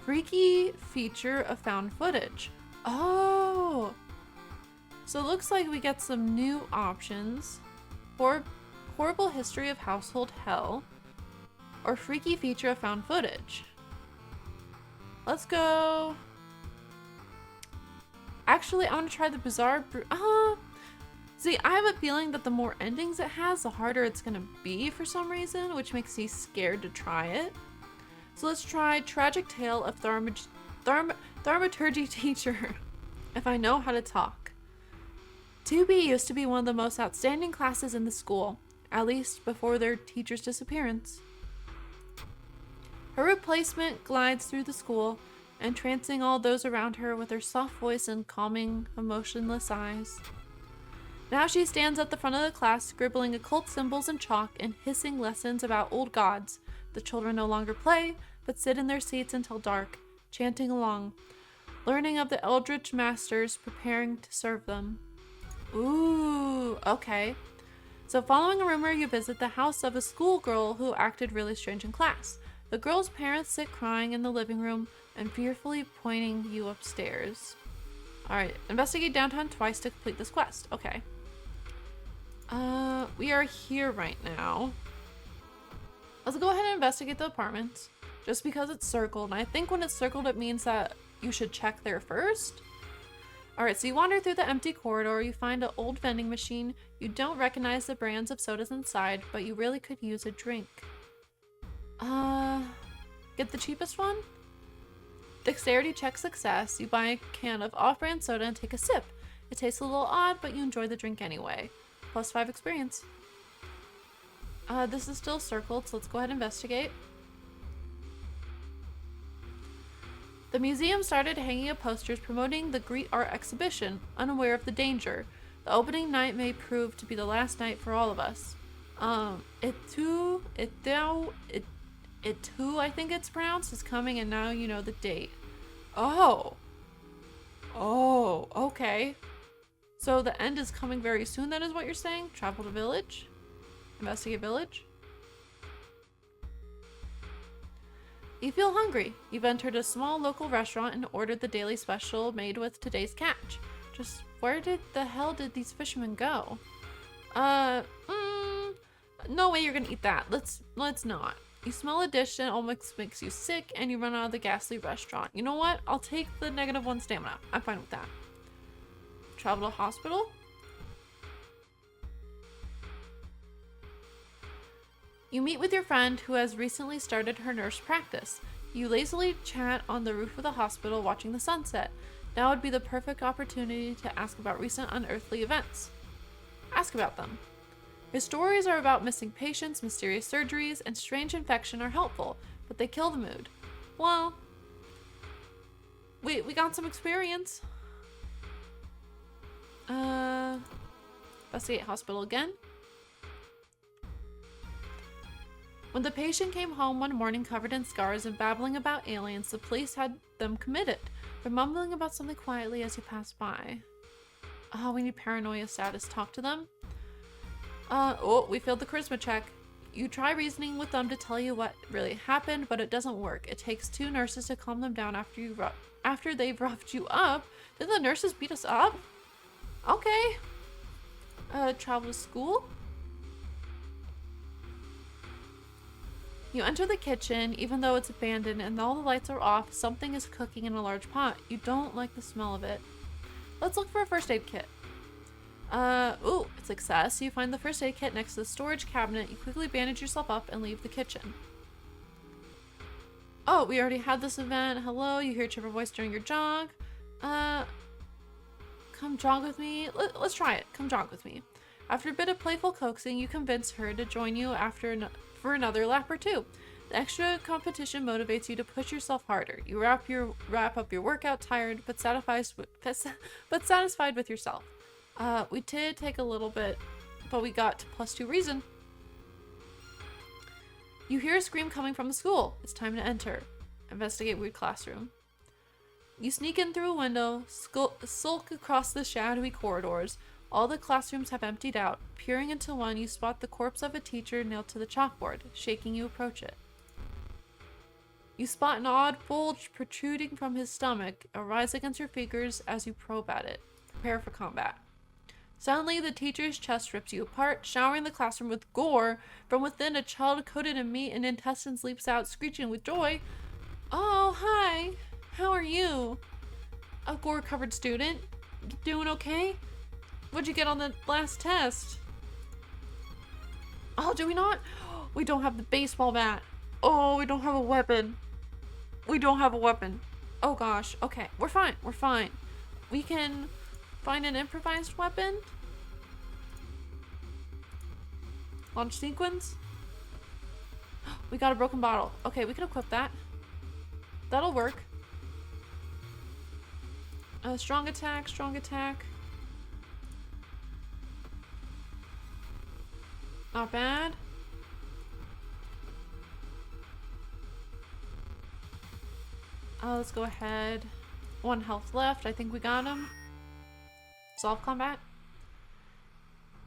Freaky feature of found footage. Oh! So it looks like we get some new options. Horrible history of household hell. Or freaky feature of found footage. Let's go. Actually, I want to try the bizarre... See, I have a feeling that the more endings it has, the harder it's gonna be for some reason, which makes me scared to try it. So let's try Tragic Tale of Thaumaturgy Teacher, if I know how to talk. 2B used to be one of the most outstanding classes in the school, at least before their teacher's disappearance. Her replacement glides through the school, entrancing all those around her with her soft voice and calming, emotionless eyes. Now she stands at the front of the class, scribbling occult symbols in chalk and hissing lessons about old gods. The children no longer play, but sit in their seats until dark, chanting along, learning of the Eldritch masters, preparing to serve them. Ooh, okay. So following a rumor, you visit the house of a schoolgirl who acted really strange in class. The girl's parents sit crying in the living room and fearfully pointing you upstairs. Alright, investigate downtown twice to complete this quest. Okay. We are here right now. Let's go ahead and investigate the apartment. Just because it's circled. And I think when it's circled, it means that you should check there first. Alright, so you wander through the empty corridor. You find an old vending machine. You don't recognize the brands of sodas inside, but you really could use a drink. Get the cheapest one? Dexterity check success. You buy a can of off-brand soda and take a sip. It tastes a little odd, but you enjoy the drink anyway. Plus 5 experience. This is still circled, so let's go ahead and investigate. The museum started hanging up posters promoting the Greet Art exhibition, unaware of the danger. The opening night may prove to be the last night for all of us. Itu, I think it's pronounced, is coming, and now you know the date. Oh, okay. So the end is coming very soon, then, is what you're saying? Travel to village? Investigate village? You feel hungry. You've entered a small local restaurant and ordered the daily special made with today's catch. Just where the hell did these fishermen go? No way you're gonna eat that. Let's not. You smell a dish that almost makes you sick and you run out of the ghastly restaurant. You know what? I'll take the -1 stamina. I'm fine with that. Travel to hospital? You meet with your friend who has recently started her nurse practice. You lazily chat on the roof of the hospital watching the sunset. Now would be the perfect opportunity to ask about recent unearthly events. Ask about them. His stories are about missing patients, mysterious surgeries, and strange infection are helpful, but they kill the mood. Well, we got some experience. Investigate hospital again. When the patient came home one morning covered in scars and babbling about aliens, the police had them committed. They're mumbling about something quietly as you pass by. Oh, we need paranoia status. Talk to them. Oh, we failed the charisma check. You try reasoning with them to tell you what really happened, but it doesn't work. It takes 2 nurses to calm them down after they've roughed you up. Did the nurses beat us up? Okay. Travel to school? You enter the kitchen, even though it's abandoned and all the lights are off, something is cooking in a large pot. You don't like the smell of it. Let's look for a first aid kit. Ooh, success. You find the first aid kit next to the storage cabinet. You quickly bandage yourself up and leave the kitchen. Oh, we already had this event. Hello, you hear a chipper voice during your jog. Come jog with me. Let's try it. Come jog with me. After a bit of playful coaxing, you convince her to join you for another lap or 2. The extra competition motivates you to push yourself harder. You wrap up your workout tired, but satisfied with yourself. We did take a little bit, but we got to +2 reason. You hear a scream coming from the school. It's time to enter. Investigate weird classroom. You sneak in through a window, sulk across the shadowy corridors. All the classrooms have emptied out. Peering into one, you spot the corpse of a teacher nailed to the chalkboard. Shaking, you approach it. You spot an odd bulge protruding from his stomach, arise against your fingers as you probe at it. Prepare for combat. Suddenly, the teacher's chest rips you apart, showering the classroom with gore. From within, a child coated in meat and intestines leaps out, screeching with joy. Oh, hi. How are you? A gore-covered student. You doing okay? What'd you get on the last test? Oh, do we not? We don't have the baseball bat. Oh, we don't have a weapon. We don't have a weapon. Oh gosh. Okay, we're fine. We're fine. We can find an improvised weapon. Launch sequence. We got a broken bottle. Okay, we can equip that. That'll work. Strong attack, strong attack. Not bad. Let's go ahead. 1 health left. I think we got him. Solve combat.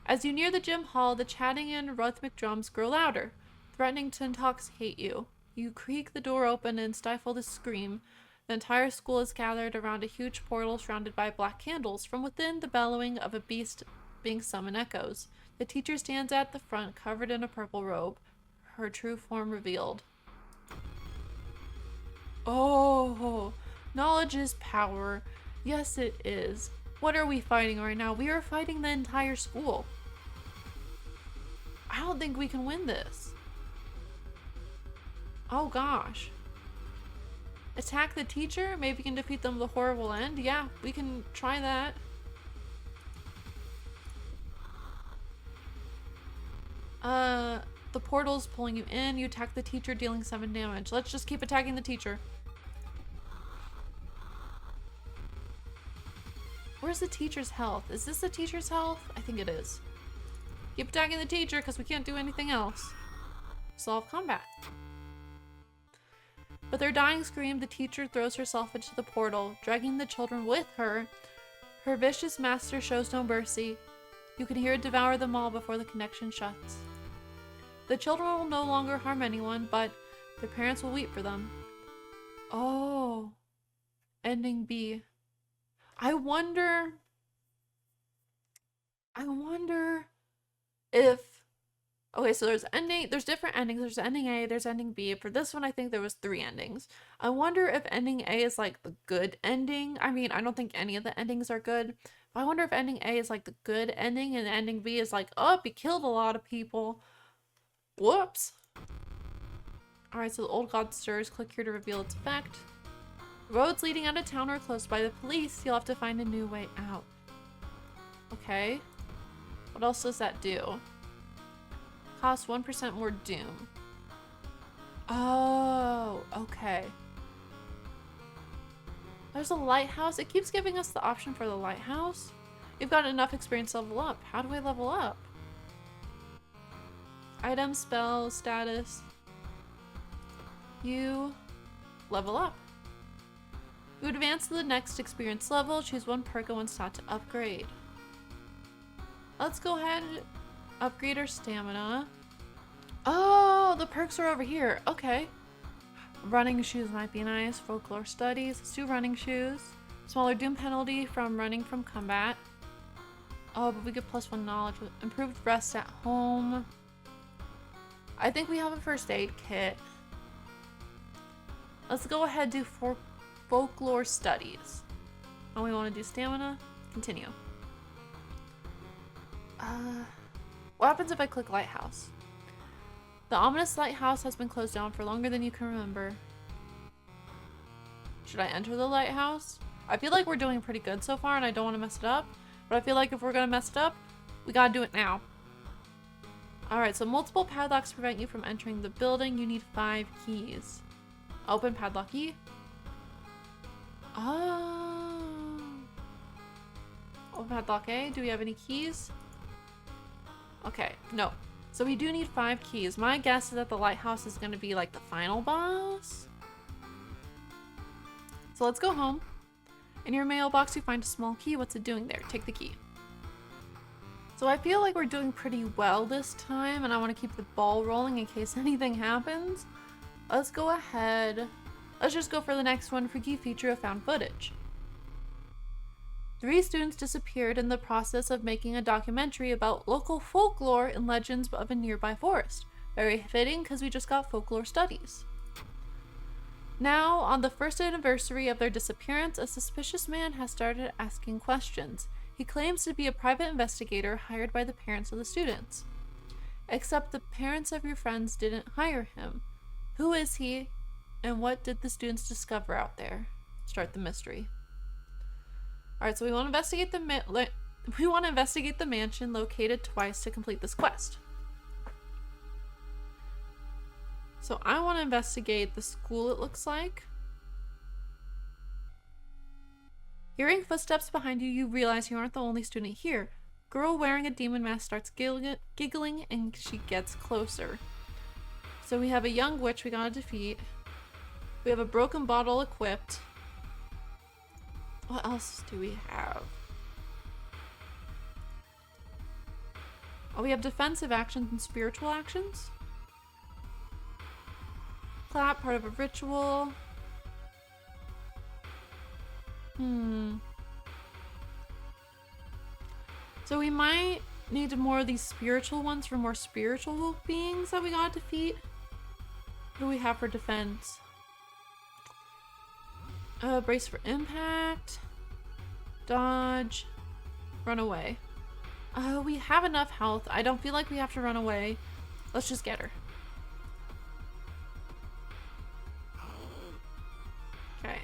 As you near the gym hall, the chatting and rhythmic drums grow louder, threatening to intoxicate you. You creak the door open and stifle the scream. The entire school is gathered around a huge portal surrounded by black candles. From within, the bellowing of a beast being summoned echoes. The teacher stands at the front, covered in a purple robe, her true form revealed. Oh, knowledge is power. Yes, it is. What are we fighting right now? We are fighting the entire school. I don't think we can win this. Oh gosh. Attack the teacher? Maybe we can defeat them with a horrible end? Yeah, we can try that. The portal's pulling you in. You attack the teacher, dealing 7 damage. Let's just keep attacking the teacher. Where's the teacher's health? Is this the teacher's health? I think it is. Keep attacking the teacher because we can't do anything else. Solve combat. With her dying scream, the teacher throws herself into the portal, dragging the children with her. Her vicious master shows no mercy. You can hear it devour them all before the connection shuts. The children will no longer harm anyone, but their parents will weep for them. Oh. Ending B. I wonder if... Okay, so there's different endings. There's ending A, there's ending B. For this one, I think there was 3 endings. I wonder if ending A is like the good ending. I mean, I don't think any of the endings are good. But I wonder if ending A is like the good ending and ending B is like, oh, he killed a lot of people. Whoops. Alright, so the old god stirs. Click here to reveal its effect. Roads leading out of town are closed by the police. You'll have to find a new way out. Okay. What else does that do? costs 1% more doom. Oh, okay. There's a lighthouse. It keeps giving us the option for the lighthouse. We've got enough experience to level up. How do I level up? Item, spell, status. You level up. You advance to the next experience level. Choose one perk and one slot to upgrade. Let's go ahead and upgrade our stamina. Oh, the perks are over here. Okay. Running shoes might be nice. Folklore studies. Let's do running shoes. Smaller doom penalty from running from combat. Oh, but we get +1 knowledge. Improved rest at home. I think we have a first aid kit. Let's go ahead and do folklore studies. And we want to do stamina. Continue. What happens if I click lighthouse? The ominous lighthouse has been closed down for longer than you can remember. Should I enter the lighthouse? I feel like we're doing pretty good so far and I don't want to mess it up. But I feel like if we're going to mess it up, we got to do it now. Alright, so multiple padlocks prevent you from entering the building. You need 5 keys. Open padlock key. Oh. Open padlock A. Do we have any keys? Okay, no. So we do need 5 keys. My guess is that the lighthouse is going to be like the final boss. So let's go home. In your mailbox, you find a small key. What's it doing there? Take the key. So I feel like we're doing pretty well this time, and I want to keep the ball rolling in case anything happens. Let's go ahead. Let's just go for the next one. Freaky feature of found footage. 3 students disappeared in the process of making a documentary about local folklore and legends of a nearby forest. Very fitting because we just got folklore studies. Now, on the 1st anniversary of their disappearance, a suspicious man has started asking questions. He claims to be a private investigator hired by the parents of the students. Except the parents of your friends didn't hire him. Who is he, and what did the students discover out there? Start the mystery. Alright, so we want to investigate the mansion located twice to complete this quest. So I want to investigate the school, it looks like. Hearing footsteps behind you, you realize you aren't the only student here. Girl wearing a demon mask starts giggling and she gets closer. So we have a young witch we gotta defeat. We have a broken bottle equipped. What else do we have? Oh, we have defensive actions and spiritual actions. Clap, part of a ritual. So we might need more of these spiritual ones for more spiritual beings that we gotta defeat. What do we have for defense? Brace for impact. Dodge. Run away. We have enough health. I don't feel like we have to run away. Let's just get her. Okay.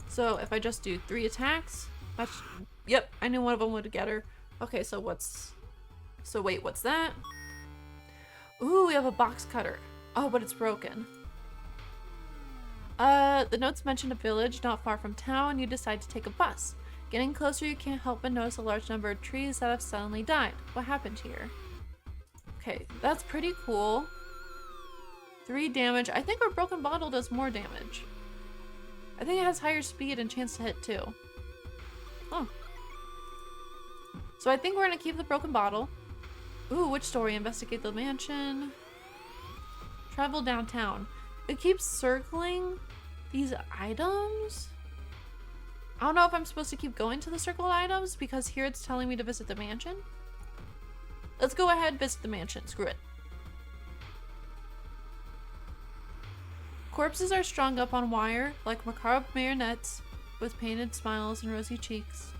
So if I just do 3 attacks, that's... Yep, I knew one of them would get her. Okay, so what's... So wait, what's that? Ooh, we have a box cutter. Oh, but it's broken. The notes mention a village not far from town. You decide to take a bus. Getting closer, you can't help but notice a large number of trees that have suddenly died. What happened here? Okay, that's pretty cool. 3 damage. I think our broken bottle does more damage. I think it has higher speed and chance to hit too. Oh. So I think we're gonna keep the broken bottle. Ooh, which story? Investigate the mansion. Travel downtown. It keeps circling these items. I don't know if I'm supposed to keep going to the circled items because here it's telling me to visit the mansion. Let's go ahead and visit the mansion. Screw it. Corpses are strung up on wire like macabre marionettes with painted smiles and rosy cheeks.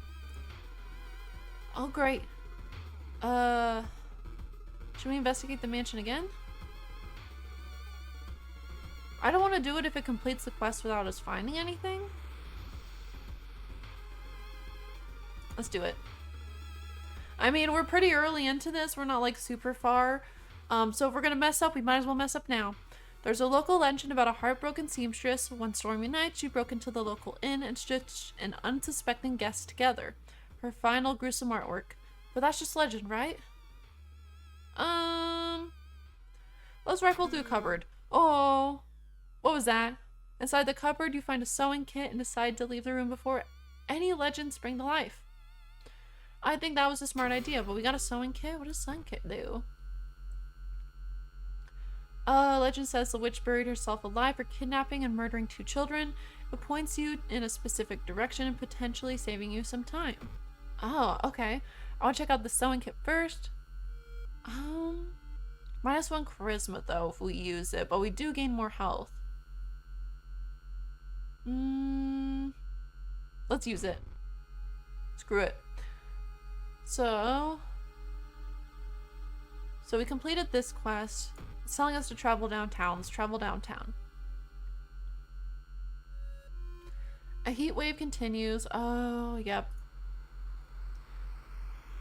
Oh, great. Should we investigate the mansion again? I don't want to do it if it completes the quest without us finding anything. Let's do it. I mean, we're pretty early into this. We're not like super far. So if we're gonna mess up, we might as well mess up now. There's a local legend about a heartbroken seamstress. One stormy night, she broke into the local inn and stitched an unsuspecting guest together. Her final gruesome artwork. But that's just legend, right? Let's rifle through the cupboard. Oh, what was that? Inside the cupboard, you find a sewing kit and decide to leave the room before any legends spring to life. I think that was a smart idea, but we got a sewing kit? What does a sewing kit do? Legend says the witch buried herself alive for kidnapping and murdering 2 children. It points you in a specific direction and potentially saving you some time. Oh, okay. I want to check out the sewing kit first. -1 charisma though if we use it, but we do gain more health. Let's use it. Screw it. So we completed this quest. It's telling us to travel downtown. Let's travel downtown. A heat wave continues. Oh, yep.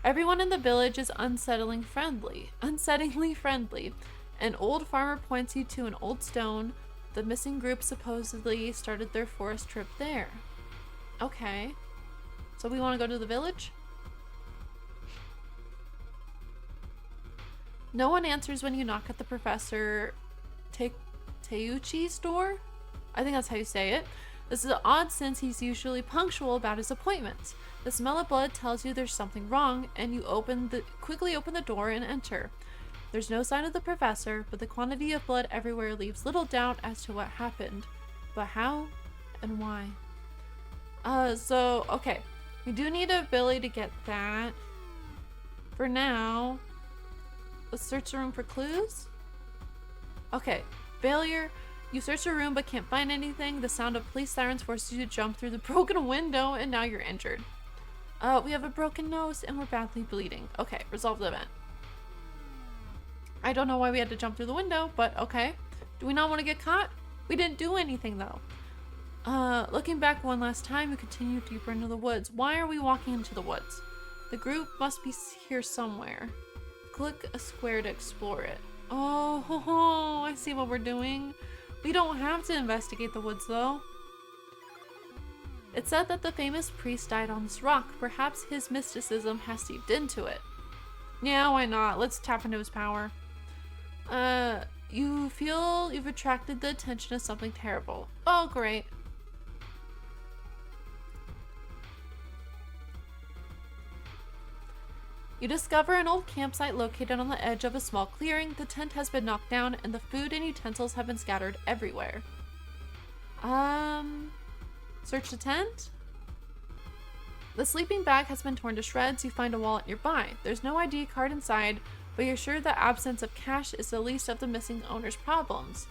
Everyone in the village is unsettlingly friendly. An old farmer points you to an old stone. The missing group supposedly started their forest trip there. Okay. So we want to go to the village? No one answers when you knock at the Professor Teuchi's door? I think that's how you say it. This is odd since he's usually punctual about his appointments. The smell of blood tells you there's something wrong, and you quickly open the door and enter. There's no sign of the Professor, but the quantity of blood everywhere leaves little doubt as to what happened. But how and why? Okay. We do need an ability to get that. For now, let's search the room for clues. Okay, failure. You search the room but can't find anything. The sound of police sirens forces you to jump through the broken window and now you're injured. We have a broken nose and we're badly bleeding. Okay, resolve the event. I don't know why we had to jump through the window, but okay. Do we not want to get caught? We didn't do anything though. Looking back one last time, we continue deeper into the woods. Why are we walking into the woods? The group must be here somewhere. Click a square to explore it. Oh, I see what we're doing. We don't have to investigate the woods though. It's said that the famous priest died on this rock. Perhaps his mysticism has seeped into it. Yeah, why not? Let's tap into his power. You feel you've attracted the attention of something terrible. Oh, great. You discover an old campsite located on the edge of a small clearing. The tent has been knocked down and the food and utensils have been scattered everywhere. Search the tent? The sleeping bag has been torn to shreds. You find a wallet nearby. There's no ID card inside, but you're sure the absence of cash is the least of the missing owner's problems.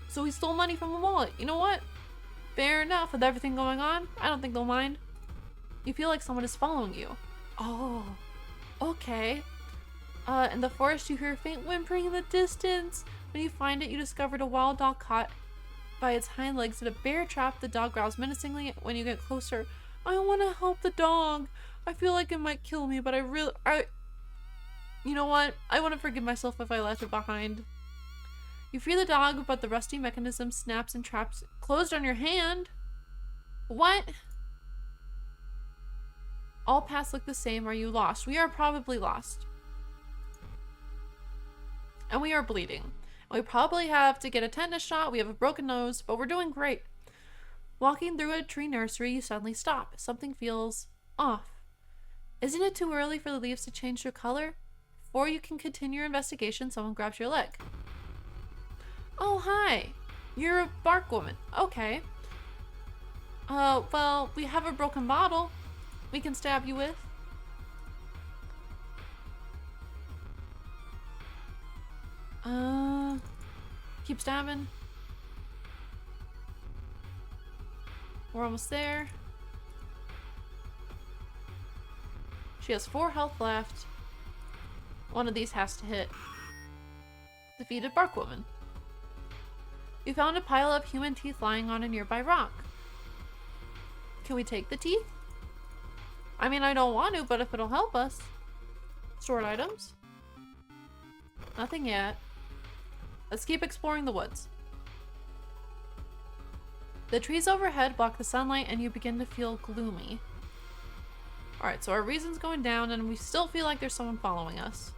So we stole money from a wallet. You know what? Fair enough. With everything going on, I don't think they'll mind. You feel like someone is following you. Oh. Okay. In the forest, you hear faint whimpering in the distance. When you find it, you discovered a wild dog caught by its hind legs in a bear trap. The dog growls menacingly. When you get closer, I want to help the dog. I feel like it might kill me, but you know what? I want to forgive myself if I left it behind. You free the dog, but the rusty mechanism snaps and traps closed on your hand. What? All paths look the same. Are you lost? We are probably lost. And we are bleeding. We probably have to get a tetanus shot. We have a broken nose, but we're doing great. Walking through a tree nursery, you suddenly stop. Something feels off. Isn't it too early for the leaves to change their color? Before you can continue your investigation, someone grabs your leg. Oh, hi. You're a bark woman. Okay. Well, we have a broken bottle we can stab you with. Keep stabbing. We're almost there. She has 4 health left. One of these has to hit. Defeated bark woman. You found a pile of human teeth lying on a nearby rock. Can we take the teeth? I mean, I don't want to, but if it'll help us. Stored items. Nothing yet. Let's keep exploring the woods. The trees overhead block the sunlight and you begin to feel gloomy. Alright, so our reason's going down and we still feel like there's someone following us.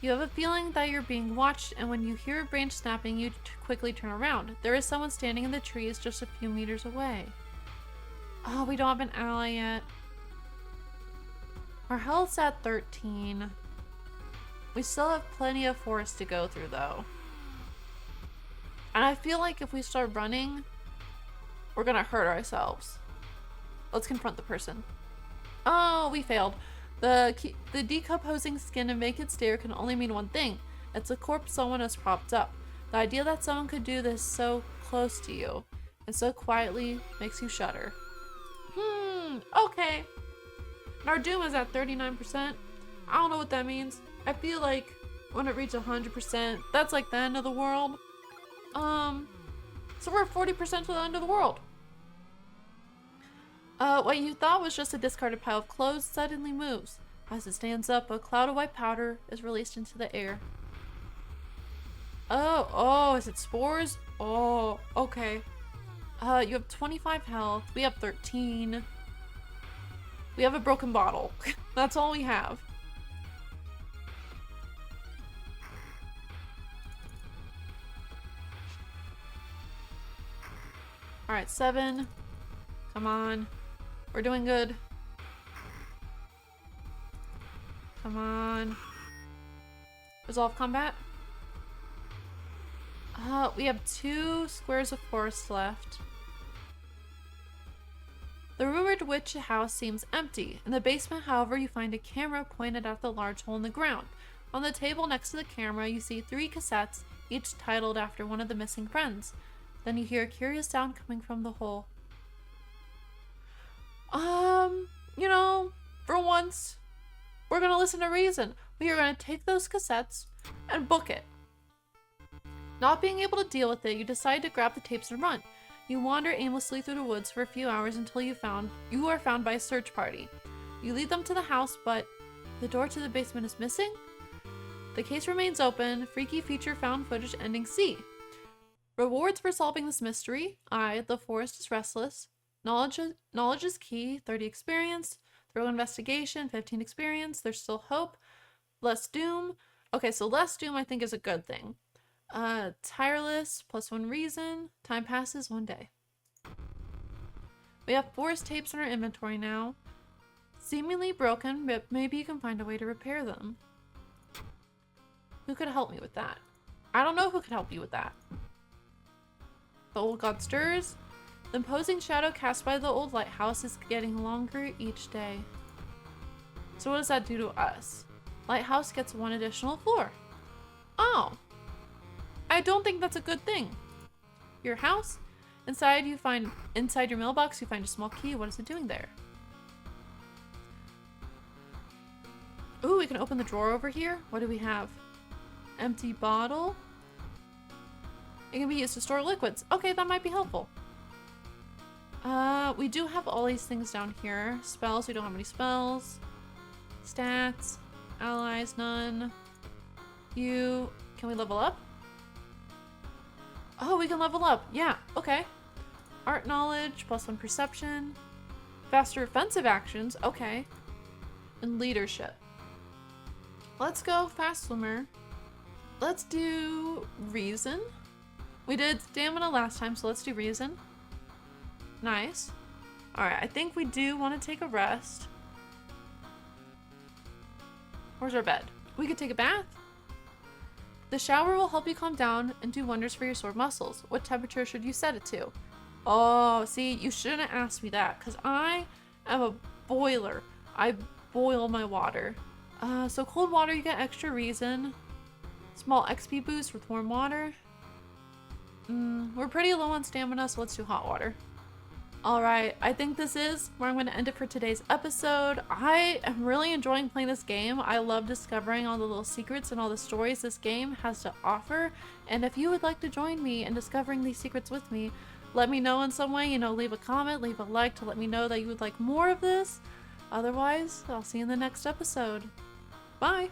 You have a feeling that you're being watched, and when you hear a branch snapping, you quickly turn around. There is someone standing in the trees just a few meters away. Oh, we don't have an ally yet. Our health's at 13. We still have plenty of forest to go through, though. And I feel like if we start running, we're gonna hurt ourselves. Let's confront the person. Oh, we failed. The decomposing skin and vacant stare can only mean one thing. It's a corpse someone has propped up. The idea that someone could do this so close to you and so quietly makes you shudder. Okay. And our doom is at 39%. I don't know what that means. I feel like when it reaches 100%, that's like the end of the world. So we're 40% to the end of the world. What you thought was just a discarded pile of clothes suddenly moves. As it stands up, a cloud of white powder is released into the air. Oh, is it spores? Oh, okay. You have 25 health. We have 13. We have a broken bottle. That's all we have. Alright, 7. Come on. We're doing good. Come on. Resolve combat. We have 2 squares of forest left. The rumored witch house seems empty. In the basement, however, you find a camera pointed at the large hole in the ground. On the table next to the camera, you see 3 cassettes, each titled after one of the missing friends. Then you hear a curious sound coming from the hole. You know, for once, we're gonna listen to reason. We are gonna take those cassettes and book it. Not being able to deal with it, you decide to grab the tapes and run. You wander aimlessly through the woods for a few hours until you are found by a search party. You lead them to the house, but the door to the basement is missing? The case remains open. Freaky feature found footage ending C. Rewards for solving this mystery. I, the forest is restless. Knowledge is key, 30 experience. Thrill investigation, 15 experience. There's still hope. Less doom. Okay, so less doom I think is a good thing. Tireless, +1 reason. Time passes, 1 day. We have forest tapes in our inventory now. Seemingly broken, but maybe you can find a way to repair them. Who could help me with that? I don't know who could help you with that. The old god stirs. The imposing shadow cast by the old lighthouse is getting longer each day. So what does that do to us? Lighthouse gets 1 additional floor. Oh. I don't think that's a good thing. Your house. Inside your mailbox you find a small key. What is it doing there? Ooh, we can open the drawer over here. What do we have? Empty bottle. It can be used to store liquids. Okay, that might be helpful. We do have all these things down here. Spells, we don't have any spells. Stats. Allies, none. Can we level up? Oh, we can level up. Yeah, okay. Art knowledge, +1 perception. Faster offensive actions, okay. And leadership. Let's go fast swimmer. Let's do reason. We did stamina last time, so let's do reason. Nice. Alright, I think we do want to take a rest. Where's our bed? We could take a bath. The shower will help you calm down and do wonders for your sore muscles. What temperature should you set it to? Oh, see, you shouldn't ask me that, because I am a boiler. I boil my water. So cold water, you get extra reason. Small XP boost with warm water. We're pretty low on stamina, so let's do hot water. Alright, I think this is where I'm going to end it for today's episode. I am really enjoying playing this game. I love discovering all the little secrets and all the stories this game has to offer. And if you would like to join me in discovering these secrets with me, let me know in some way. You know, leave a comment, leave a like to let me know that you would like more of this. Otherwise, I'll see you in the next episode. Bye!